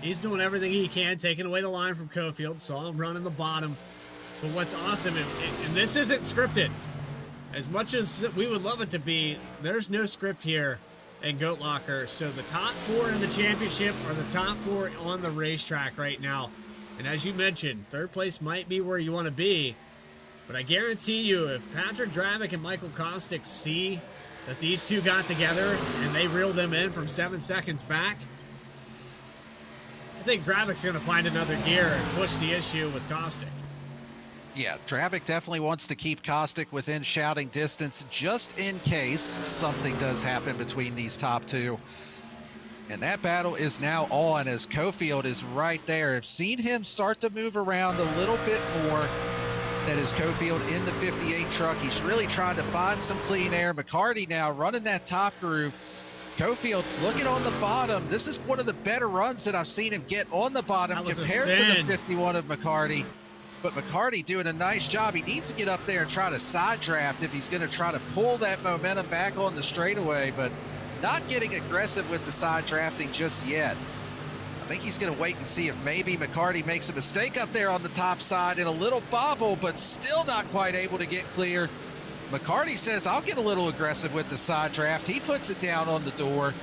E: He's doing everything he can, taking away the line from Cofield. Saw him running the bottom. But what's awesome, and this isn't scripted, as much as we would love it to be, there's no script here in Goat Locker. So the top 4 in the championship are the top 4 on the racetrack right now. And as you mentioned, 3rd place might be where you want to be. But I guarantee you, if Patrick Drabick and Michael Kostick see that these two got together and they reel them in from 7 seconds back, I think Drabick's going to find another gear and push the issue with Kostick.
D: Yeah, Drabick definitely wants to keep Kostick within shouting distance just in case something does happen between these top 2. And that battle is now on as Cofield is right there. I've seen him start to move around a little bit more. That is Cofield in the 58 truck. He's really trying to find some clean air. McCarty now running that top groove. Cofield looking on the bottom. This is one of the better runs that I've seen him get on the bottom compared to the 51 of McCarty. But McCarty doing a nice job. He needs to get up there and try to side draft if he's going to try to pull that momentum back on the straightaway, but not getting aggressive with the side drafting just yet. I think he's going to wait and see if maybe McCarty makes a mistake up there on the top side in a little bobble, but still not quite able to get clear. McCarty says, I'll get a little aggressive with the side draft. He puts it down on the door,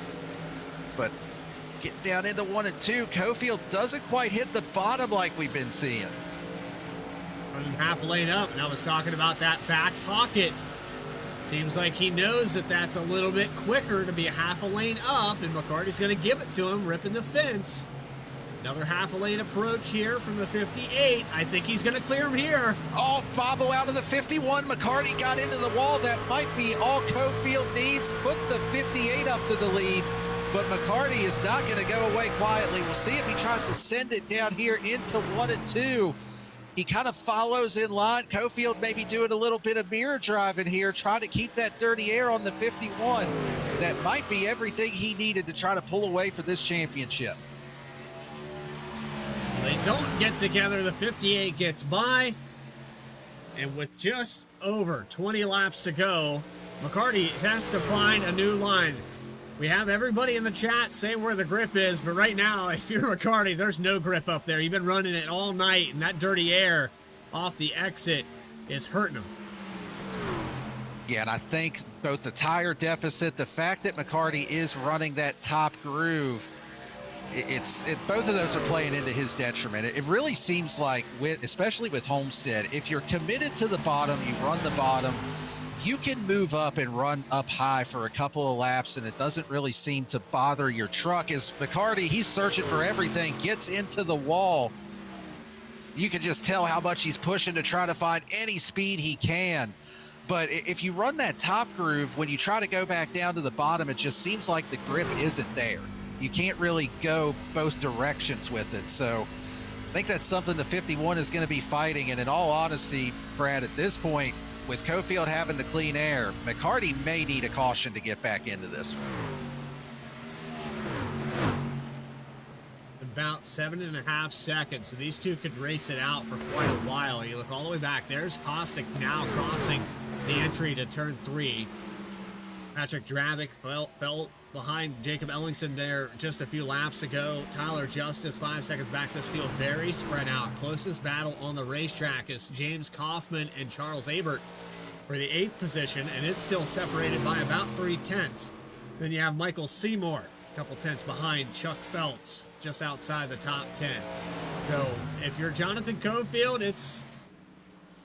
D: but get down into 1 and 2. Cofield doesn't quite hit the bottom like we've been seeing.
E: Running half a lane up, and I was talking about that back pocket. Seems like he knows that that's a little bit quicker to be a half a lane up, and McCarty's going to give it to him, ripping the fence. Another half a lane approach here from the 58. I think he's going to clear him here.
D: Oh, Bobbo out of the 51. McCarty got into the wall. That might be all Cofield needs. Put the 58 up to the lead. But McCarty is not going to go away quietly. We'll see if he tries to send it down here into 1 and 2. He kind of follows in line. Cofield maybe doing a little bit of mirror driving here, trying to keep that dirty air on the 51. That might be everything he needed to try to pull away for this championship.
E: They don't get together. The 58 gets by. And with just over 20 laps to go, McCarty has to find a new line. We have everybody in the chat saying where the grip is, but right now, if you're McCarty, there's no grip up there. You've been running it all night, and that dirty air off the exit is hurting him.
D: Yeah, and I think both the tire deficit, the fact that McCarty is running that top groove, both of those are playing into his detriment. It really seems like, especially with Homestead, if you're committed to the bottom, you run the bottom, you can move up and run up high for a couple of laps, and it doesn't really seem to bother your truck. As McCarty, he's searching for everything, gets into the wall. You can just tell how much he's pushing to try to find any speed he can. But if you run that top groove, when you try to go back down to the bottom, it just seems like the grip isn't there. You can't really go both directions with it. So I think that's something the 51 is going to be fighting. And in all honesty, Brad, at this point, with Cofield having the clean air, McCarty may need a caution to get back into this one.
E: About 7.5 seconds, so these two could race it out for quite a while. You look all the way back, there's Kostick now crossing the entry to turn 3. Patrick Dravick fell behind Jacob Ellingson there just a few laps ago. Tyler Justice 5 seconds back. This field very spread out. Closest battle on the racetrack is James Kaufman and Charles Abert for the 8th position, and it's still separated by about 3/10. Then you have Michael Seymour, a couple tenths behind Chuck Feltz, just outside the top 10. So if you're Jonathan Cofield, it's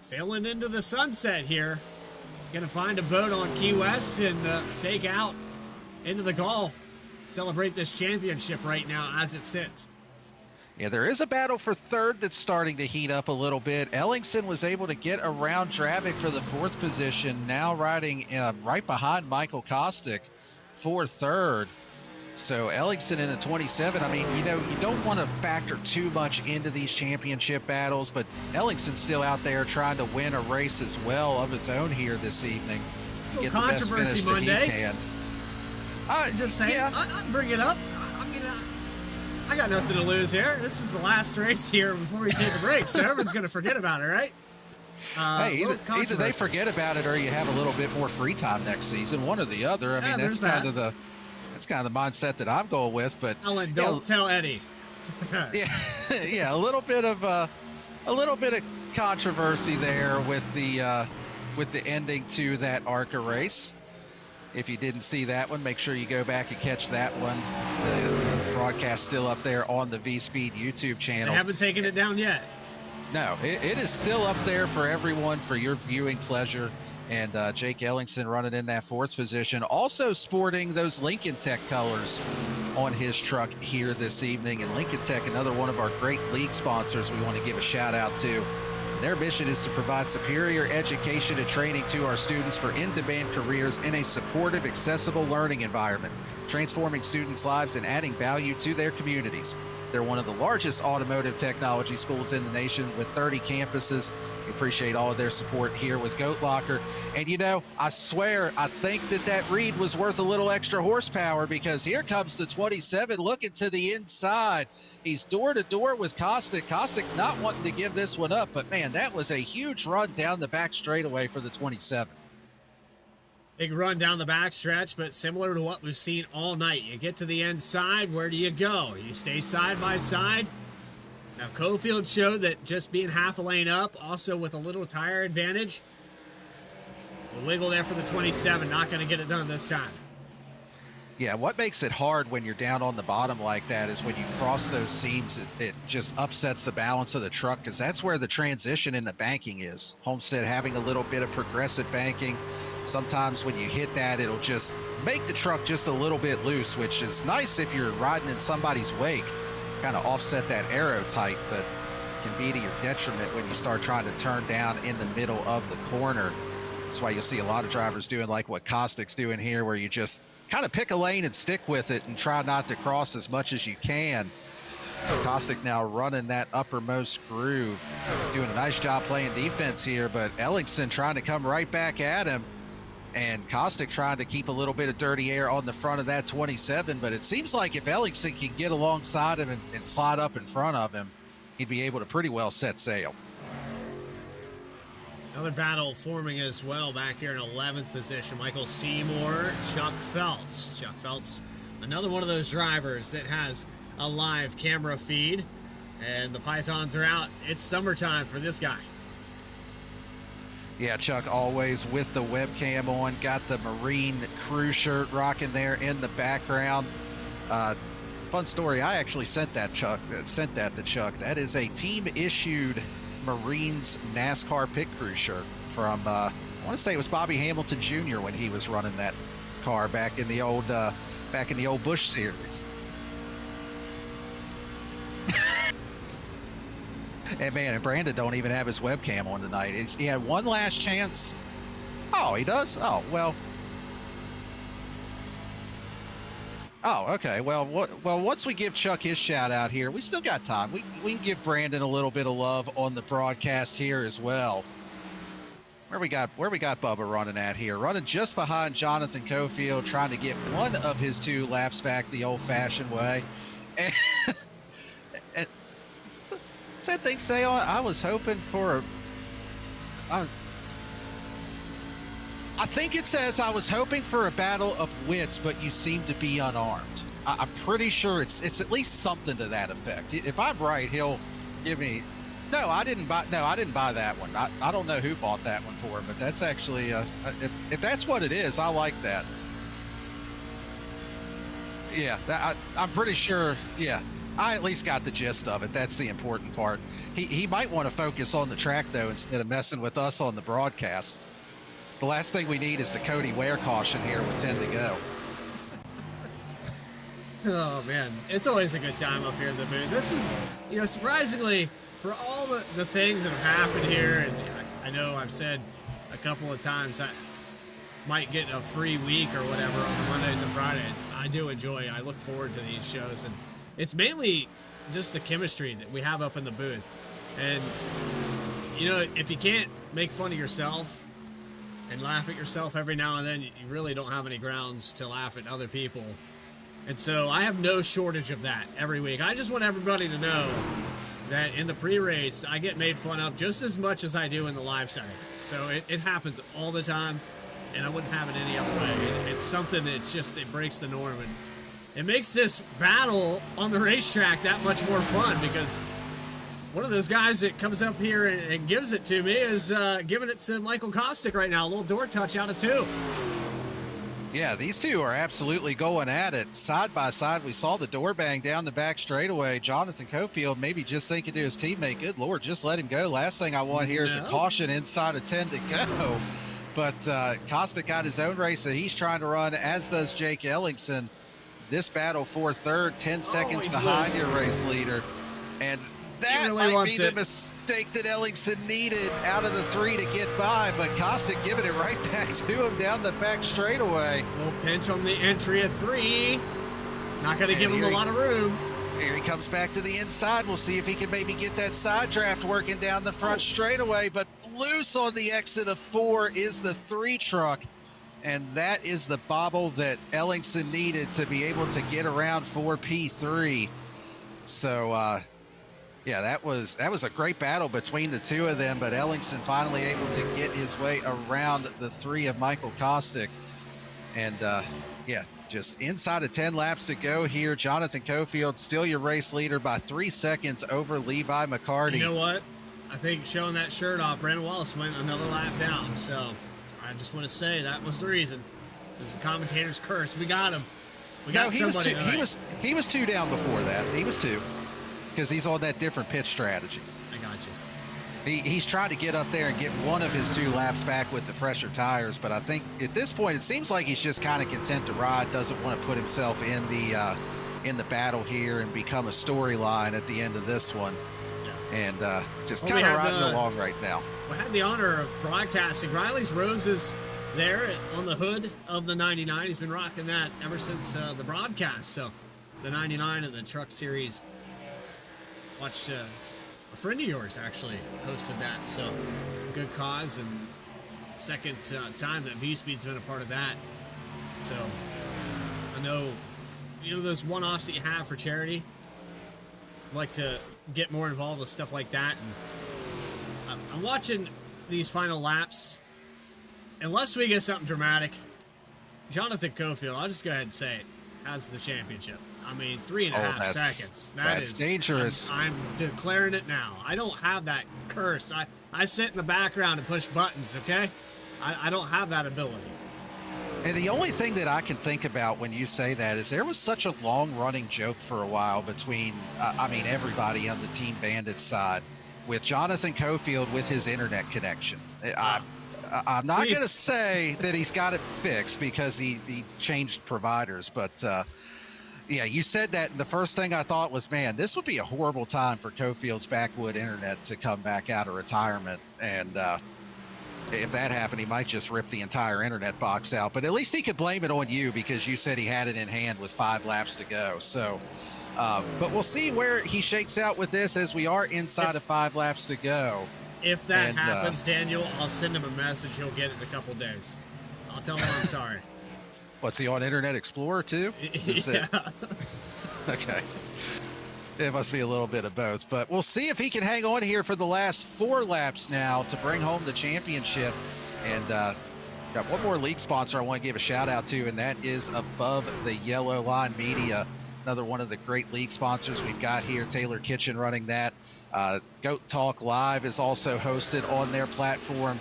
E: sailing into the sunset here. Gonna find a boat on Key West and take out into the Gulf. Celebrate this championship right now as it sits.
D: Yeah, there is a battle for third that's starting to heat up a little bit. Ellingson was able to get around Dravick for the 4th position, now riding right behind Michael Kostick for 3rd. So Ellingson in the 27, I mean, you don't want to factor too much into these championship battles, but Ellingson's still out there trying to win a race as well of his own here this evening. Get the best finish that he can.
E: Just saying,
D: yeah.
E: I'll bring it up. I got nothing to lose here. This is the last race here before we take a break, so everyone's going to forget about it, right?
D: Hey, either they forget about it or you have a little bit more free time next season, one or the other. I mean, that's kind of the mindset that I'm going with. But
E: Ellen, don't tell Eddie.
D: yeah, a little bit of controversy there with the ending to that ARCA race. If you didn't see that one, make sure you go back and catch that one. The broadcast still up there on the V-Speed YouTube channel.
E: They haven't taken it down yet.
D: No, it is still up there for everyone for your viewing pleasure. And Jake Ellingson running in that 4th position, also sporting those Lincoln Tech colors on his truck here this evening. And Lincoln Tech, another one of our great league sponsors we want to give a shout out to. Their mission is to provide superior education and training to our students for in-demand careers in a supportive, accessible learning environment, transforming students' lives and adding value to their communities. They're one of the largest automotive technology schools in the nation with 30 campuses. We appreciate all of their support here with Goat Locker. And I swear, I think that reed was worth a little extra horsepower, because here comes the 27 looking to the inside. He's door to door with Kostick. Kostick not wanting to give this one up, but man, that was a huge run down the back straightaway for the 27.
E: Big run down the backstretch, but similar to what we've seen all night. You get to the inside, where do you go? You stay side by side. Now, Cofield showed that just being half a lane up, also with a little tire advantage. A wiggle there for the 27, not going to get it done this time.
D: Yeah, what makes it hard when you're down on the bottom like that is when you cross those seams, it just upsets the balance of the truck, because that's where the transition in the banking is. Homestead having a little bit of progressive banking. Sometimes when you hit that, it'll just make the truck just a little bit loose, which is nice if you're riding in somebody's wake. kind of offset that aero type, but can be to your detriment when you start trying to turn down in the middle of the corner. That's why you'll see a lot of drivers doing like what Caustic's doing here, where you just kind of pick a lane and stick with it and try not to cross as much as you can. Caustic now running that uppermost groove, doing a nice job playing defense here, but Ellingson trying to come right back at him, and Caustic trying to keep a little bit of dirty air on the front of that 27. But it seems like if Ellingson can get alongside him and slide up in front of him, he'd be able to pretty well set sail.
E: Another battle forming as well back here in 11th position. Michael Seymour, Chuck Feltz. Chuck Feltz, another one of those drivers that has a live camera feed, and the Pythons are out. It's summertime for this guy.
D: Yeah, Chuck always with the webcam on, got the Marine crew shirt rocking there in the background. Fun story, I actually sent that to Chuck. That is a team-issued Marines NASCAR pit crew shirt from, I want to say it was Bobby Hamilton Jr. when he was running that car back in the old Busch series. And man, and Brandon don't even have his webcam on tonight. He had one last chance. Oh, he does? Oh, well. Oh, okay. Well, once we give Chuck his shout out here, we still got time. We can give Brandon a little bit of love on the broadcast here as well. Where we got Bubba running at here? Running just behind Jonathan Cofield, trying to get one of his 2 laps back the old-fashioned way. And what's that thing say on? I was hoping for I think it says I was hoping for a battle of wits, but you seem to be unarmed. I'm pretty sure it's at least something to that effect. If I'm right, he'll give me. No, I didn't buy that one. I don't know who bought that one for him, but that's actually if that's what it is, I like that. Yeah, I'm pretty sure. Yeah. I at least got the gist of it. That's the important part. He might want to focus on the track, though, instead of messing with us on the broadcast. The last thing we need is the Cody Ware caution here with 10 to go.
E: Oh, man. It's always a good time up here in the booth. This is, surprisingly, for all the things that have happened here, and I know I've said a couple of times I might get a free week or whatever on Mondays and Fridays. I do enjoy. I look forward to these shows, and it's mainly just the chemistry that we have up in the booth. And, if you can't make fun of yourself and laugh at yourself every now and then, you really don't have any grounds to laugh at other people. And so I have no shortage of that every week. I just want everybody to know that in the pre-race, I get made fun of just as much as I do in the live setting. So it happens all the time, and I wouldn't have it any other way. It's something that's just, it breaks the norm. And it makes this battle on the racetrack that much more fun, because one of those guys that comes up here and gives it to me is giving it to Michael Caustic right now. A little door touch out of 2.
D: Yeah, these two are absolutely going at it side by side. We saw the door bang down the back straightaway. Jonathan Cofield maybe just thinking to his teammate, good Lord, just let him go. Last thing I want here is a caution inside of 10 to go. But Caustic got his own race that he's trying to run, as does Jake Ellingson. This battle for third, 10 seconds behind your race leader. And that
E: really
D: might be the mistake that Ellingson needed out of the 3 to get by, but Caustic giving it right back to him down the back straightaway.
E: Little pinch on the entry of 3. Not going to give him a lot of room.
D: Here he comes back to the inside. We'll see if he can maybe get that side draft working down the front straightaway, but loose on the exit of 4 is the 3 truck. And that is the bobble that Ellingson needed to be able to get around for P3. So, yeah, that was a great battle between the 2 of them, but Ellingson finally able to get his way around the 3 of Michael Caustic. And, yeah, just inside of 10 laps to go here. Jonathan Cofield still your race leader by 3 seconds over Levi McCarty.
E: You know what? I think showing that shirt off, Brandon Wallace went another lap down, so I just want to say that was the reason. It was the commentator's curse. We got him. We got somebody.
D: He was 2 down before that. He was 2 because he's on that different pitch strategy.
E: I got you.
D: He's trying to get up there and get one of his 2 laps back with the fresher tires, but I think at this point it seems like he's just kind of content to ride, doesn't want to put himself in in the battle here and become a storyline at the end of this one. And just kind of riding along right now.
E: We had the honor of broadcasting Riley's Roses there on the hood of the 99. He's been rocking that ever since the broadcast. So the 99 of the Truck Series. Watched a friend of yours actually hosted that. So good cause, and second time that V-Speed's been a part of that. So I know, you know, those one-offs that you have for charity. I'd like to get more involved with stuff like that. And I'm watching these final laps. Unless we get something dramatic, Jonathan Cofield, I'll just go ahead and say it, has the championship. I mean, 3.5 seconds. That's
D: dangerous.
E: I'm declaring it now. I don't have that curse. I sit in the background and push buttons, okay? I don't have that ability.
D: And the only thing that I can think about when you say that is there was such a long-running joke for a while between, everybody on the Team Bandit side with Jonathan Cofield with his internet connection. I'm not going to say that he's got it fixed because he changed providers, but yeah, you said that. The first thing I thought was, man, this would be a horrible time for Cofield's Backwood Internet to come back out of retirement. And if that happened, he might just rip the entire internet box out. But at least he could blame it on you because you said he had it in hand with 5 laps to go. So, but we'll see where he shakes out with this as we are inside of 5 laps to go.
E: If that happens, Daniel, I'll send him a message. He'll get it in a couple days. I'll tell him I'm sorry.
D: What's he on Internet Explorer too?
E: Yeah.
D: Okay. It must be a little bit of both, but we'll see if he can hang on here for the last 4 laps now to bring home the championship. And got one more league sponsor I want to give a shout out to, and that is Above the Yellow Line Media, another one of the great league sponsors we've got here. Taylor Kitchen running that. Goat Talk Live is also hosted on their platform.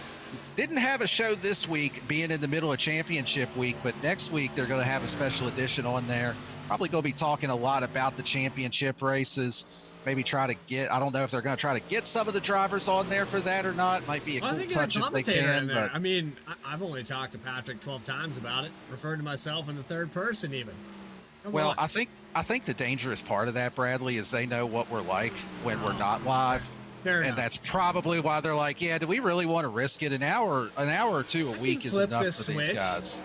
D: Didn't have a show this week being in the middle of championship week, but next week they're going to have a special edition on there. Probably going to be talking a lot about the championship races. Maybe try to get, I don't know if they're going to try to get some of the drivers on there for that or not. Might be a cool touch if they can. But
E: I mean, I've only talked to Patrick 12 times about it, referred to myself in the third person even.
D: Well, I think the dangerous part of that, Bradley, is they know what we're like when we're not live.
E: Fair enough.
D: And that's probably why they're like, yeah, do we really want to risk it? An hour or two a week is enough for these guys.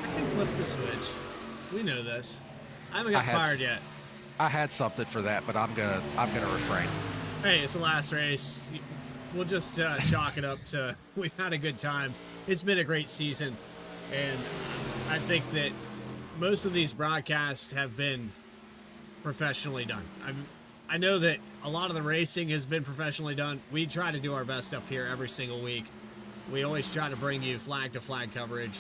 E: I can flip the switch. We know this. I haven't got fired yet.
D: I had something for that, but I'm gonna refrain.
E: Hey, it's the last race. We'll just chalk it up to we've had a good time. It's been a great season, and I think that most of these broadcasts have been professionally done. I know that a lot of the racing has been professionally done. We try to do our best up here every single week. We always try to bring you flag-to-flag coverage.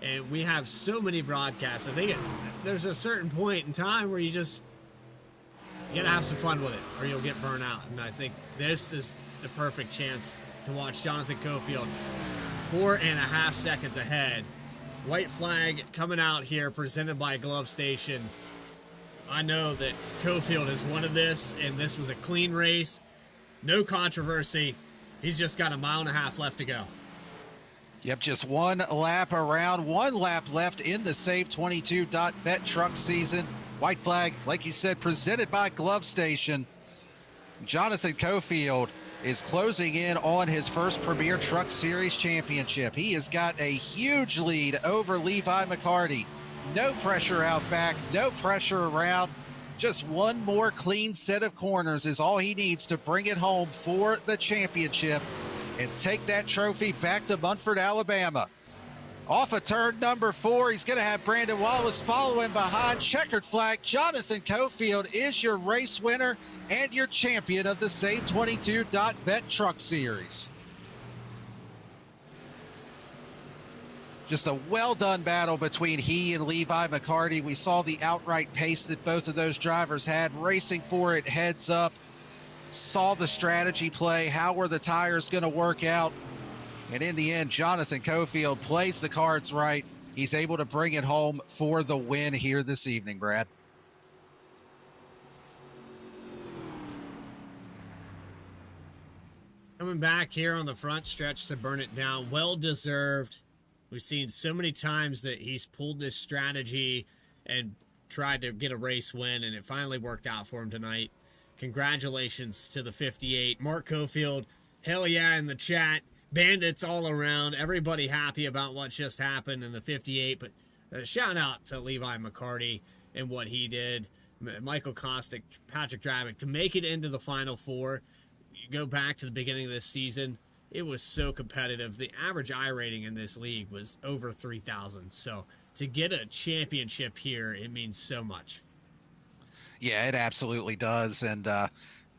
E: And we have so many broadcasts. I think there's a certain point in time where you gotta have some fun with it or you'll get burnt out. And I think this is the perfect chance to watch Jonathan Cofield 4.5 seconds ahead. White flag coming out here, presented by Glove Station. I know that Cofield has wanted this, and this was a clean race. No controversy. He's just got 1.5 miles left to go.
D: Yep, just 1 lap around, 1 lap left in the SAVE22.bet truck season. White flag, like you said, presented by Glove Station. Jonathan Cofield is closing in on his first Premier Truck Series championship. He has got a huge lead over Levi McCarty. No pressure out back, no pressure around. Just one more clean set of corners is all he needs to bring it home for the championship and take that trophy back to Munford, Alabama. Off of turn number 4, he's going to have Brandon Wallace following behind. Checkered flag. Jonathan Cofield is your race winner and your champion of the SAVE22.bet Truck Series. Just a well-done battle between he and Levi McCarty. We saw the outright pace that both of those drivers had, racing for it heads up. Saw the strategy play. How were the tires going to work out? And in the end, Jonathan Cofield plays the cards right. He's able to bring it home for the win here this evening, Brad.
E: Coming back here on the front stretch to burn it down. Well-deserved. We've seen so many times that he's pulled this strategy and tried to get a race win, and it finally worked out for him tonight. Congratulations to the 58. Mark Cofield, hell yeah in the chat. Bandits all around. Everybody happy about what just happened in the 58. But shout out to Levi McCarty and what he did. Michael Kostick, Patrick Dravick, to make it into the Final Four. You go back to the beginning of this season, it was so competitive. The average I rating in this league was over 3,000. So to get a championship here, it means so much.
D: Yeah, it absolutely does. And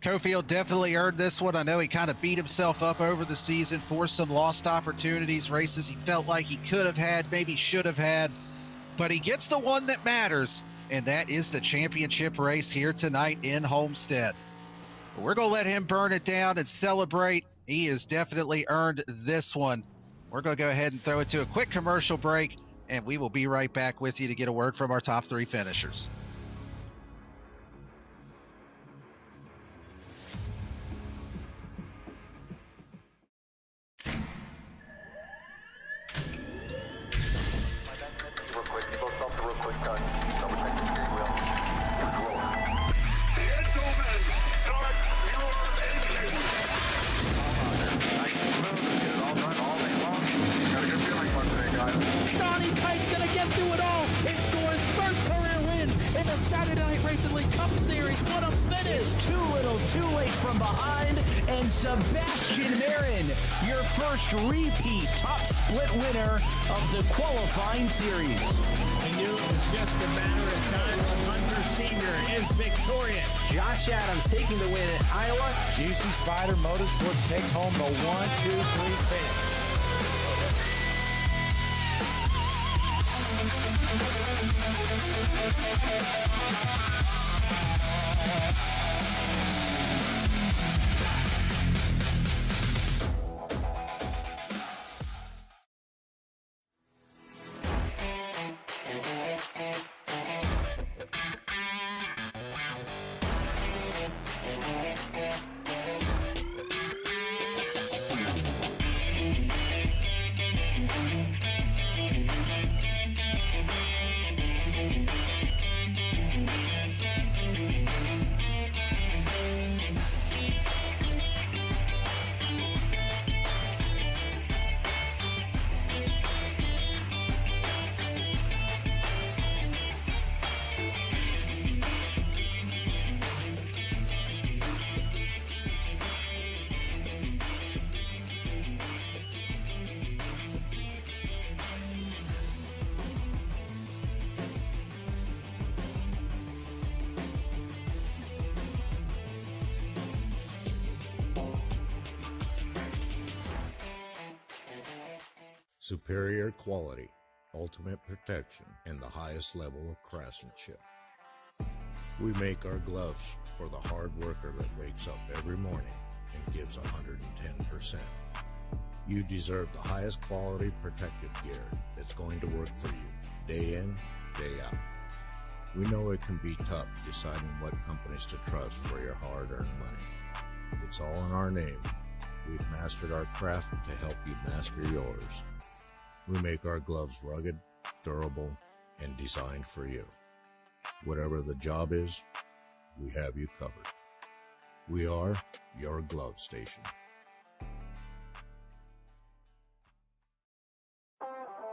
D: Cofield definitely earned this one. I know he kind of beat himself up over the season for some lost opportunities, races he felt like he could have had, maybe should have had. But he gets the one that matters, and that is the championship race here tonight in Homestead. We're going to let him burn it down and celebrate. He has definitely earned this one. We're going to go ahead and throw it to a quick commercial break, and we will be right back with you to get a word from our top 3 finishers.
H: Donnie Kite's gonna get through it all and score his first career win in the Saturday Night Racing League Cup Series. What a finish!
I: Too little, too late from behind, and Sebastian Marin, your first repeat top split winner of the qualifying series.
E: I knew it was just a matter of time when Hunter Sr. is victorious.
C: Josh Adams taking the win at Iowa.
J: Juicy Spider Motorsports takes home the 1-2-3 finish.
F: Superior quality, ultimate protection, and the highest level of craftsmanship. We make our gloves for the hard worker that wakes up every morning and gives 110%. You deserve the highest quality protective gear that's going to work for you, day in, day out. We know it can be tough deciding what companies to trust for your hard-earned money. It's all in our name. We've mastered our craft to help you master yours. We make our gloves rugged, durable, and designed for you. Whatever the job is, we have you covered. We are your glove station.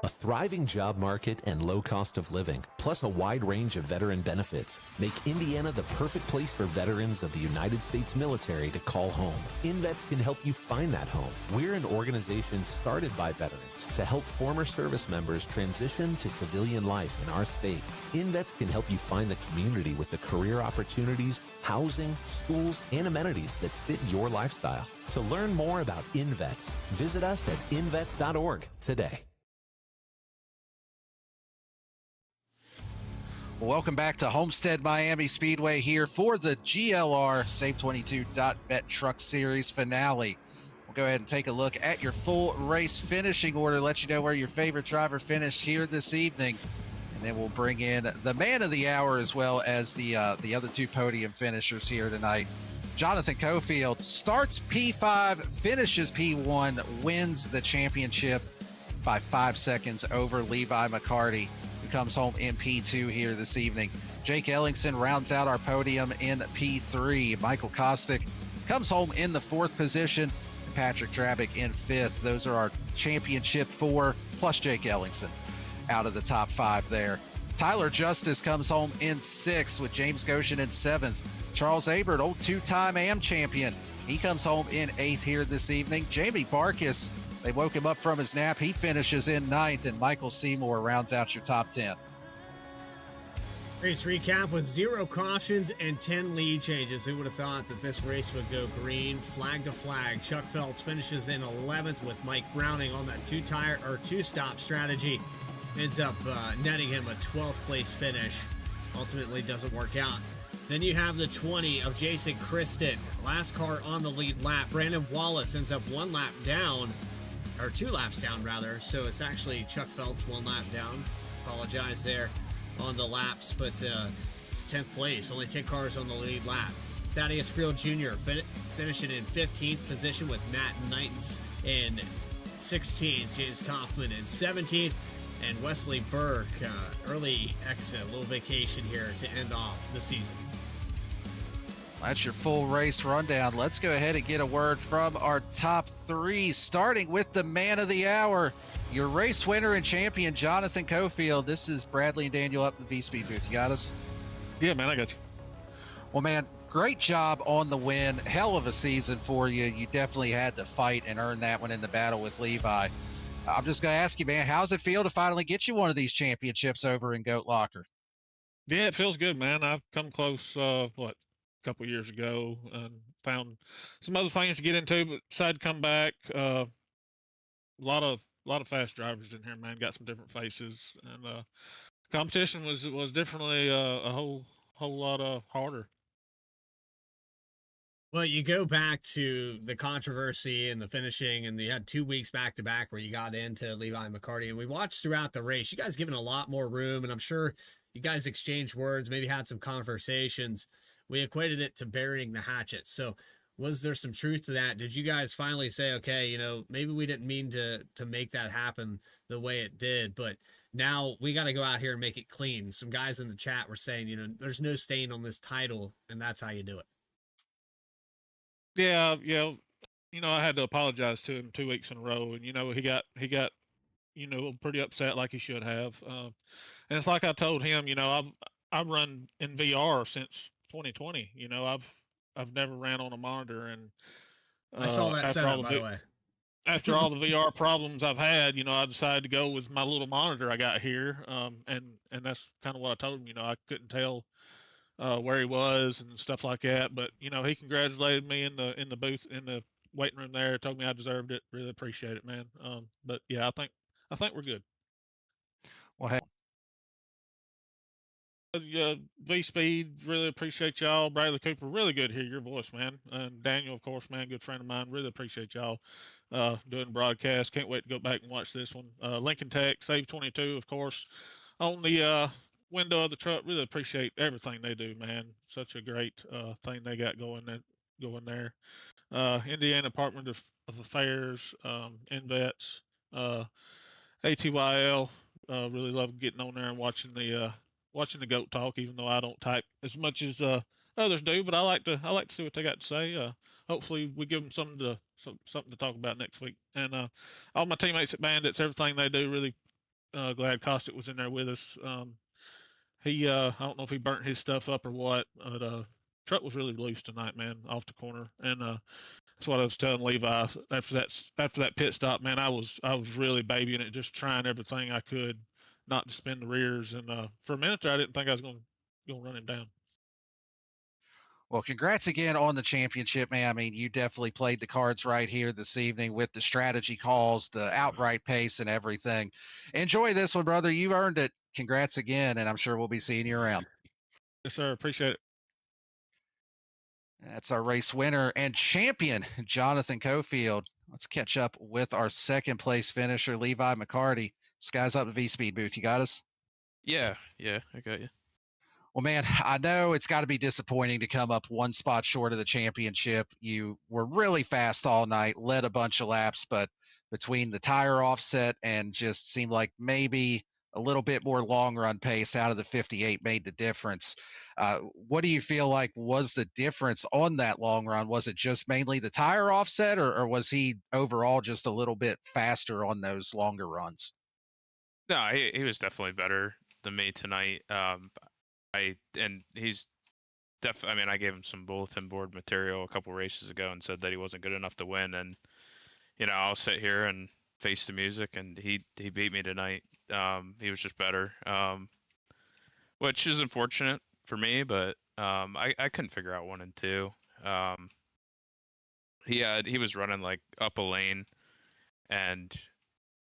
G: A thriving job market and low cost of living, plus a wide range of veteran benefits, make Indiana the perfect place for veterans of the United States military to call home. InVets can help you find that home. We're an organization started by veterans to help former service members transition to civilian life in our state. InVets can help you find the community with the career opportunities, housing, schools, and amenities that fit your lifestyle. To learn more about InVets, visit us at invets.org today.
D: Welcome back to Homestead Miami Speedway here for the GLR SAVE22.bet Truck Series finale. We'll go ahead and take a look at your full race finishing order, let you know where your favorite driver finished here this evening. And then we'll bring in the man of the hour as well as the other 2 podium finishers here tonight. Jonathan Cofield starts P5, finishes P1, wins the championship by 5 seconds over Levi McCarty, who comes home in P2 here this evening. Jake Ellingson rounds out our podium in P3. Michael Kostick comes home in the 4th position. And Patrick Trabick in 5th. Those are our championship 4 plus Jake Ellingson out of the top 5 there. Tyler Justice comes home in 6th with James Goshen in 7th. Charles Abert, old 2-time AM champion, he comes home in 8th here this evening. Jamie Barkis, they woke him up from his nap. He finishes in 9th, and Michael Seymour rounds out your top 10.
E: Race recap with 0 cautions and 10 lead changes. Who would have thought that this race would go green, flag to flag? Chuck Phelps finishes in 11th with Mike Browning on that 2-stop strategy. Ends up netting him a 12th place finish. Ultimately doesn't work out. Then you have the 20 of Jason Christen. Last car on the lead lap. Brandon Wallace ends up 1 lap down, or 2 laps down rather. So it's actually Chuck Phelps 1 lap down. Apologize there on the laps, but it's 10th place. Only 10 cars on the lead lap. Thaddeus Field Jr. finishing in 15th position with Matt Knightons in 16th. James Kaufman in 17th. And Wesley Burke, early exit, a little vacation here to end off the season.
D: That's your full race rundown. Let's go ahead and get a word from our top 3, starting with the man of the hour, your race winner and champion, Jonathan Cofield. This is Bradley and Daniel up in the V-Speed booth. You got us?
K: Yeah, man, I got you.
D: Well, man, great job on the win. Hell of a season for you. You definitely had to fight and earn that one in the battle with Levi. I'm just going to ask you, man, how's it feel to finally get you one of these championships over in Goat Locker?
K: Yeah, it feels good, man. I've come close, a couple years ago, and found some other things to get into, but decided to come back. A lot of fast drivers in here, man. Got some different faces, and competition was definitely a whole lot harder.
E: Well, you go back to the controversy and the finishing, and you had 2 weeks back to back where you got into Levi McCarty, and we watched throughout the race. You guys given a lot more room, and I'm sure you guys exchanged words, maybe had some conversations. We equated it to burying the hatchet. So was there some truth to that? Did you guys finally say, okay, maybe we didn't mean to make that happen the way it did, but now we got to go out here and make it clean? Some guys in the chat were saying, there's no stain on this title, and that's how you do it.
K: Yeah, I had to apologize to him 2 weeks in a row, and he got pretty upset like he should have. And it's like I told him, I've run in VR since 2020. I've never ran on a monitor, and
E: I saw that setup, by the way.
K: After all the VR problems I've had, I decided to go with my little monitor I got here, and that's kind of what I told him. I couldn't tell where he was and stuff like that. But he congratulated me in the booth in the waiting room there. Told me I deserved it. Really appreciate it, man. But yeah, I think we're good.
D: Well, hey.
K: V Speed, really appreciate y'all. Bradley Cooper, really good to hear your voice, man. And Daniel, of course, man, good friend of mine. Really appreciate y'all doing the broadcast. Can't wait to go back and watch this one. Lincoln Tech, SAVE22, of course, on the window of the truck. Really appreciate everything they do, man. Such a great thing they got going there. Indiana Department of Affairs, NVETS, ATYL. Really love getting on there and watching the goat talk, even though I don't type as much as others do. But I like to see what they got to say. Hopefully we give them something to talk about next week. And all my teammates at Bandits, everything they do, really glad Kostick was in there with us. He I don't know if he burnt his stuff up or what, but truck was really loose tonight, man, off the corner. And that's what I was telling Levi after that pit stop, man. I was really babying it, just trying everything I could not to spin the rears. And for a minute there, I didn't think I was going to run him down.
D: Well, congrats again on the championship, man. I mean, you definitely played the cards right here this evening with the strategy calls, the outright pace, and everything. Enjoy this one, brother. You earned it. Congrats again, and I'm sure we'll be seeing you around.
K: Yes, sir. Appreciate it.
D: That's our race winner and champion, Jonathan Cofield. Let's catch up with our second place finisher, Levi McCarty. This guy's up the V-Speed booth. You got us?
L: Yeah, I got you.
D: Well, man, I know it's got to be disappointing to come up one spot short of the championship. You were really fast all night, led a bunch of laps, but between the tire offset and just seemed like maybe a little bit more long run pace out of the 58 made the difference. What do you feel like was the difference on that long run? Was it just mainly the tire offset, or was he overall just a little bit faster on those longer runs?
L: No, he was definitely better than me tonight. He's I mean, I gave him some bulletin board material a couple races ago and said that he wasn't good enough to win. And I'll sit here and face the music, and he beat me tonight. He was just better, which is unfortunate for me, but I couldn't figure out 1 and 2. He was running like up a lane, and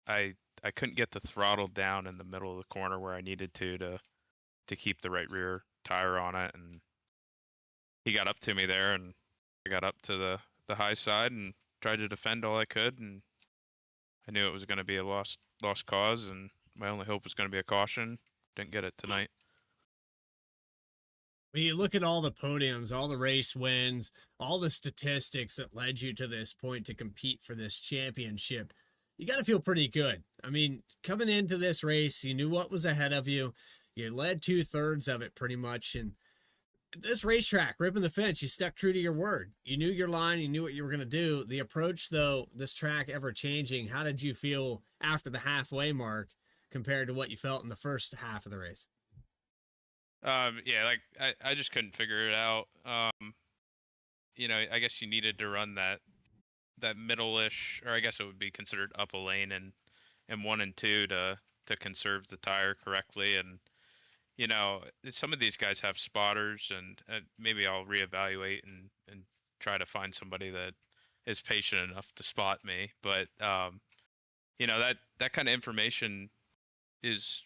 L: I couldn't get the throttle down in the middle of the corner where I needed to keep the right rear tire on it, and he got up to me there, and I got up to the high side and tried to defend all I could, and I knew it was going to be a lost cause, and my only hope was going to be a caution. Didn't get it tonight.
E: When you look at all the podiums, all the race wins, all the statistics that led you to this point to compete for this championship, you got to feel pretty good. I mean, coming into this race, you knew what was ahead of you. You led 2/3 of it pretty much. And this racetrack, ripping the fence, you stuck true to your word. You knew your line. You knew what you were going to do. The approach, though, this track ever changing, how did you feel after the halfway mark compared to what you felt in the first half of the race?
L: Yeah, like I just couldn't figure it out. I guess you needed to run that middle-ish, or I guess it would be considered up a lane and 1 and 2 to conserve the tire correctly. And some of these guys have spotters, and maybe I'll reevaluate and try to find somebody that is patient enough to spot me. But that kind of information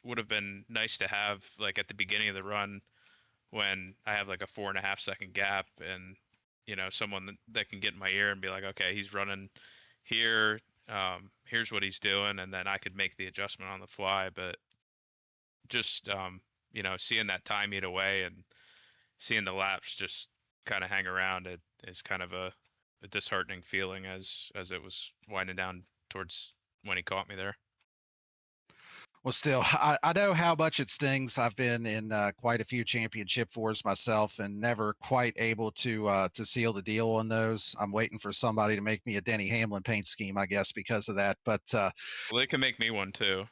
L: would have been nice to have, like at the beginning of the run when I have like a 4.5 second gap, and someone that can get in my ear and be like, okay, he's running here, here's what he's doing, and then I could make the adjustment on the fly. But just seeing that time eat away and seeing the laps just kind of hang around, it is kind of a disheartening feeling as it was winding down towards when he caught me there.
D: Well, still, I know how much it stings. I've been in quite a few championship fours myself, and never quite able to seal the deal on those. I'm waiting for somebody to make me a Denny Hamlin paint scheme, I guess, because of that. But
L: well, they can make me one too.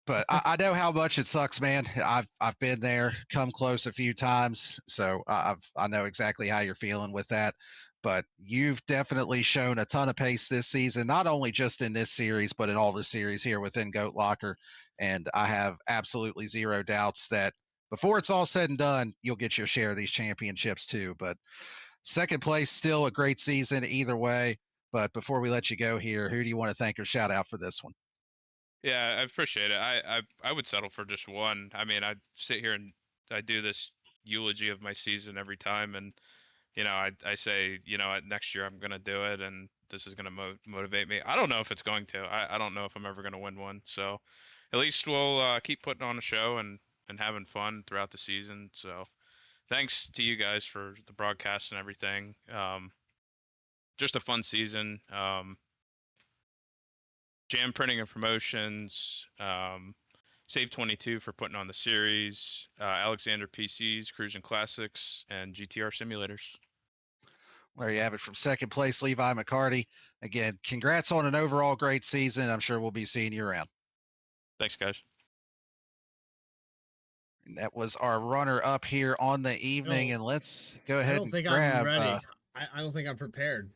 D: But I know how much it sucks, man. I've been there, come close a few times, so I know exactly how you're feeling with that. But you've definitely shown a ton of pace this season, not only just in this series, but in all the series here within Goat Locker. And I have absolutely zero doubts that before it's all said and done, you'll get your share of these championships too. But second place, still a great season either way. But before we let you go here, who do you want to thank or shout out for this one?
L: Yeah, I appreciate it. I would settle for just one. I mean, I sit here and I do this eulogy of my season every time, and I say, next year I'm gonna do it, and this is gonna motivate me. I don't know if it's going to. I don't know if I'm ever gonna win one. So at least we'll keep putting on a show and having fun throughout the season. So thanks to you guys for the broadcast and everything. Just a fun season. Jam Printing and Promotions, SAVE22 for putting on the series, Alexander PCs, Cruising Classics, and GTR Simulators.
D: There you have it from second place, Levi McCarty. Again, congrats on an overall great season. I'm sure we'll be seeing you around.
L: Thanks, guys.
D: And that was our runner up here on the evening. And let's go ahead and grab.
E: I'm ready. I don't think I'm prepared.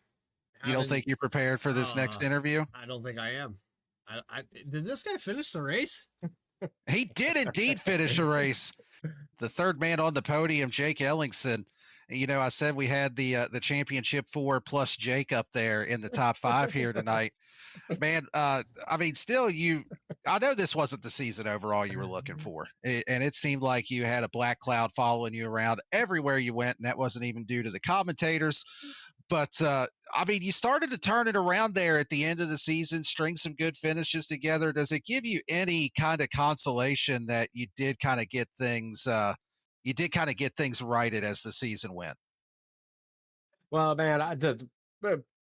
D: You don't think you're prepared for this next interview?
E: I don't think I am. Did this guy finish the race?
D: He did indeed finish a race. The third man on the podium, Jake Ellingson. I said we had the championship 4 plus Jake up there in the top 5 here tonight. Man, I mean, still, I know this wasn't the season overall you were looking for. And it seemed like you had a black cloud following you around everywhere you went, and that wasn't even due to the commentators. But, I mean, you started to turn it around there at the end of the season, string some good finishes together. Does it give you any kind of consolation that you did kind of get things righted as the season went?
M: Well, man,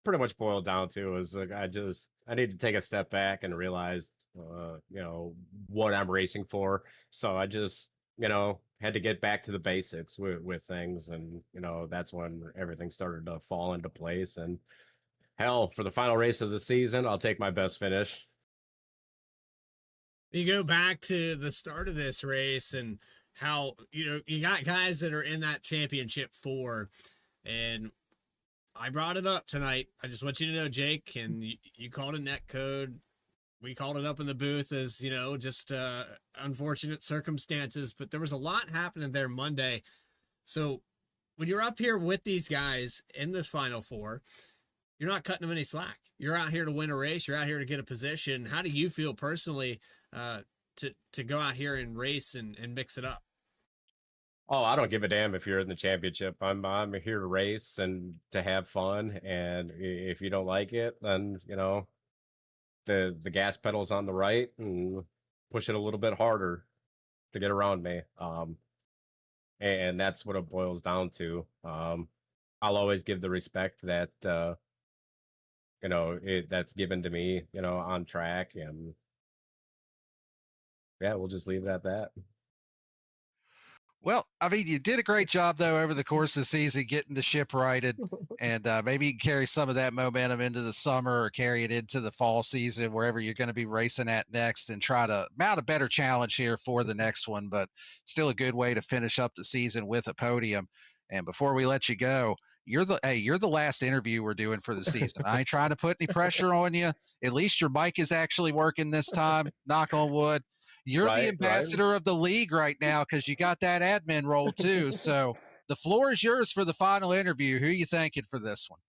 M: pretty much boiled down to is like I need to take a step back and realize what I'm racing for. So I just had to get back to the basics with things, and that's when everything started to fall into place. And hell, for the final race of the season, I'll take my best finish.
E: You go back to the start of this race and how you got guys that are in that championship 4, and I brought it up tonight. I just want you to know, Jake, and you called it net code. We called it up in the booth as, just unfortunate circumstances, but there was a lot happening there Monday. So when you're up here with these guys in this Final 4, you're not cutting them any slack. You're out here to win a race. You're out here to get a position. How do you feel personally to go out here and race and mix it up?
M: Oh, I don't give a damn if you're in the championship. I'm here to race and to have fun. And if you don't like it, then the gas pedal's on the right and push it a little bit harder to get around me. And that's what it boils down to. I'll always give the respect that that's given to me, on track, and yeah, we'll just leave it at that.
D: Well, I mean, you did a great job, though, over the course of the season, getting the ship righted, and maybe you can carry some of that momentum into the summer or carry it into the fall season, wherever you're going to be racing at next, and try to mount a better challenge here for the next one, but still a good way to finish up the season with a podium. And before we let you go, you're the last interview we're doing for the season. I ain't trying to put any pressure on you. At least your mic is actually working this time, knock on wood. You're the ambassador of the league right now because you got that admin role too. So the floor is yours for the final interview. Who are you thanking for this one?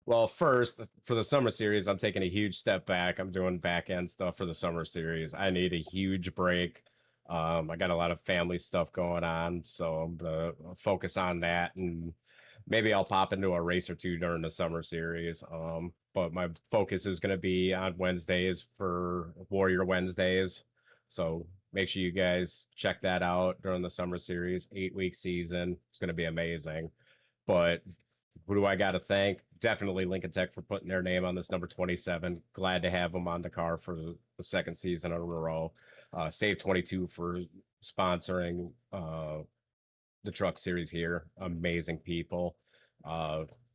M: Well, first, for the summer series, I'm taking a huge step back. I'm doing back end stuff for the summer series. I need a huge break. I got a lot of family stuff going on, so I'm going to focus on that, and maybe I'll pop into a race or two during the summer series. But my focus is going to be on Wednesdays for Warrior Wednesdays. So make sure you guys check that out during the summer series, 8-week season. It's going to be amazing. But who do I got to thank? Definitely Lincoln Tech for putting their name on this number 27. Glad to have them on the car for the second season in a row. SAVE22 for sponsoring the truck series here. Amazing people.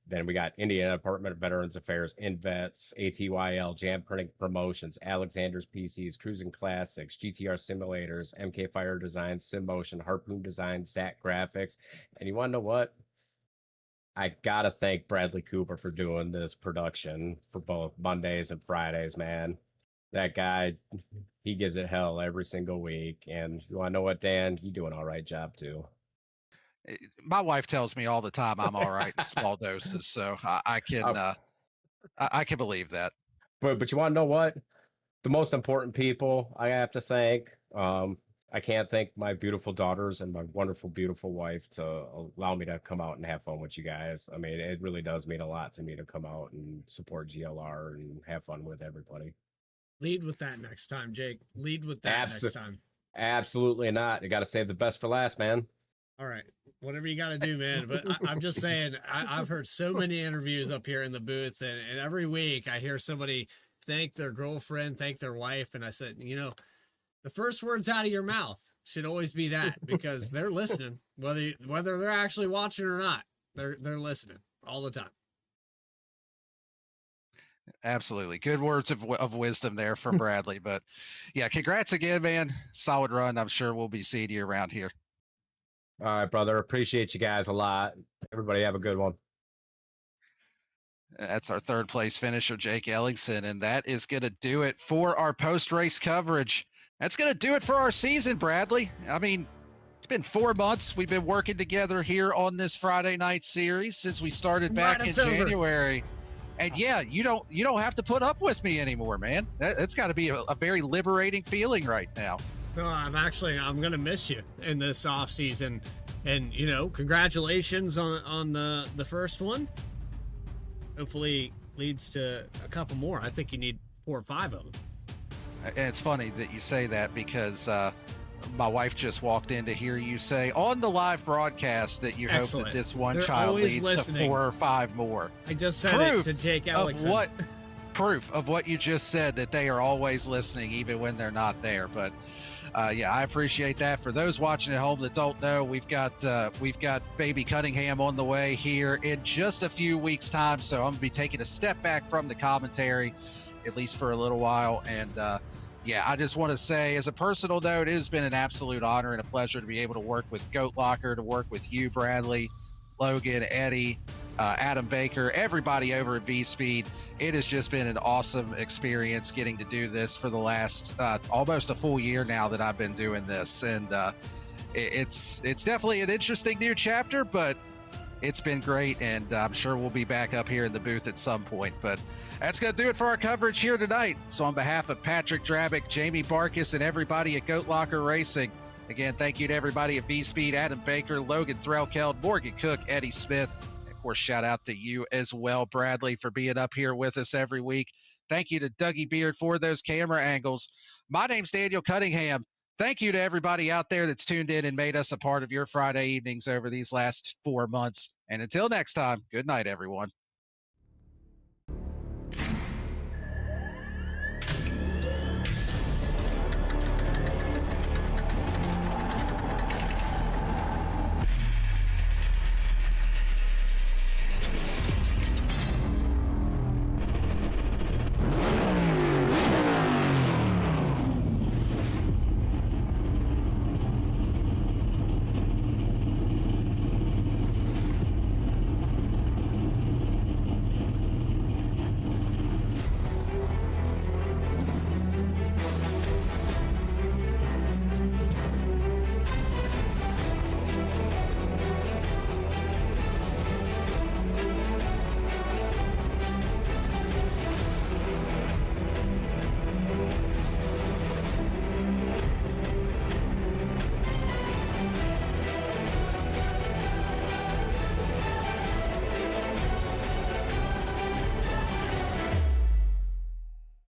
M: Then we got Indiana Department of Veterans Affairs, InVets, ATYL, Jam Printing Promotions, Alexander's PCs, Cruising Classics, GTR Simulators, MK Fire Design, SimMotion, Harpoon Design, Zach Graphics. And you want to know what? I got to thank Bradley Cooper for doing this production for both Mondays and Fridays, man. That guy, he gives it hell every single week. And you want to know what, Dan? You do an all right job, too.
D: My wife tells me all the time I'm all right in small doses, so I can believe that.
M: But you want to know what? The most important people I have to thank. I can't thank my beautiful daughters and my wonderful, beautiful wife to allow me to come out and have fun with you guys. I mean, it really does mean a lot to me to come out and support GLR and have fun with everybody.
E: Lead with that next time, Jake. Lead with that next time.
M: Absolutely not. You got to save the best for last, man.
E: All right. Whatever you got to do, man. But I'm just saying, I've heard so many interviews up here in the booth, and every week I hear somebody thank their girlfriend, thank their wife. And I said, the first words out of your mouth should always be that, because they're listening, whether they're actually watching or not. They're listening all the time.
D: Absolutely. Good words of wisdom there from Bradley. But yeah, congrats again, man. Solid run. I'm sure we'll be seeing you around here.
M: All right, brother. Appreciate you guys a lot. Everybody have a good one.
D: That's our third place finisher, Jake Ellingson. And that is going to do it for our post-race coverage. That's going to do it for our season, Bradley. I mean, it's been 4 months. We've been working together here on this Friday night series since we started back in January. And yeah, you don't have to put up with me anymore, man. That's got to be a very liberating feeling right now.
E: No, I'm going to miss you in this off season, and congratulations on the first one. Hopefully leads to a couple more. I think you need 4 or 5 of them.
D: And it's funny that you say that because My wife just walked in to hear you say on the live broadcast that you
E: Excellent.
D: hope that this one
E: They're
D: child
E: always
D: leads
E: listening.
D: to 4 or 5 more.
E: I just said
D: Proof
E: it to Jake
D: of
E: Alex.
D: proof of what you just said, that they are always listening even when they're not there. But yeah, I appreciate that. For those watching at home that don't know, we've got baby Cunningham on the way here in just a few weeks' time. So I'm gonna be taking a step back from the commentary, at least for a little while. And yeah, I just want to say, as a personal note, it has been an absolute honor and a pleasure to be able to work with Goat Locker, to work with you, Bradley, Logan, Eddie, Adam Baker, everybody over at V-Speed. It has just been an awesome experience getting to do this for the last almost a full year now that I've been doing this. And it's definitely an interesting new chapter, but it's been great, and I'm sure we'll be back up here in the booth at some point. But that's going to do it for our coverage here tonight. So on behalf of Patrick Drabick, Jamie Barkis, and everybody at Goat Locker Racing, again, thank you to everybody at V-Speed, Adam Baker, Logan Threlkeld, Morgan Cook, Eddie Smith. And of course, shout out to you as well, Bradley, for being up here with us every week. Thank you to Dougie Beard for those camera angles. My name's Daniel Cunningham. Thank you to everybody out there that's tuned in and made us a part of your Friday evenings over these last 4 months. And until next time, good night, everyone.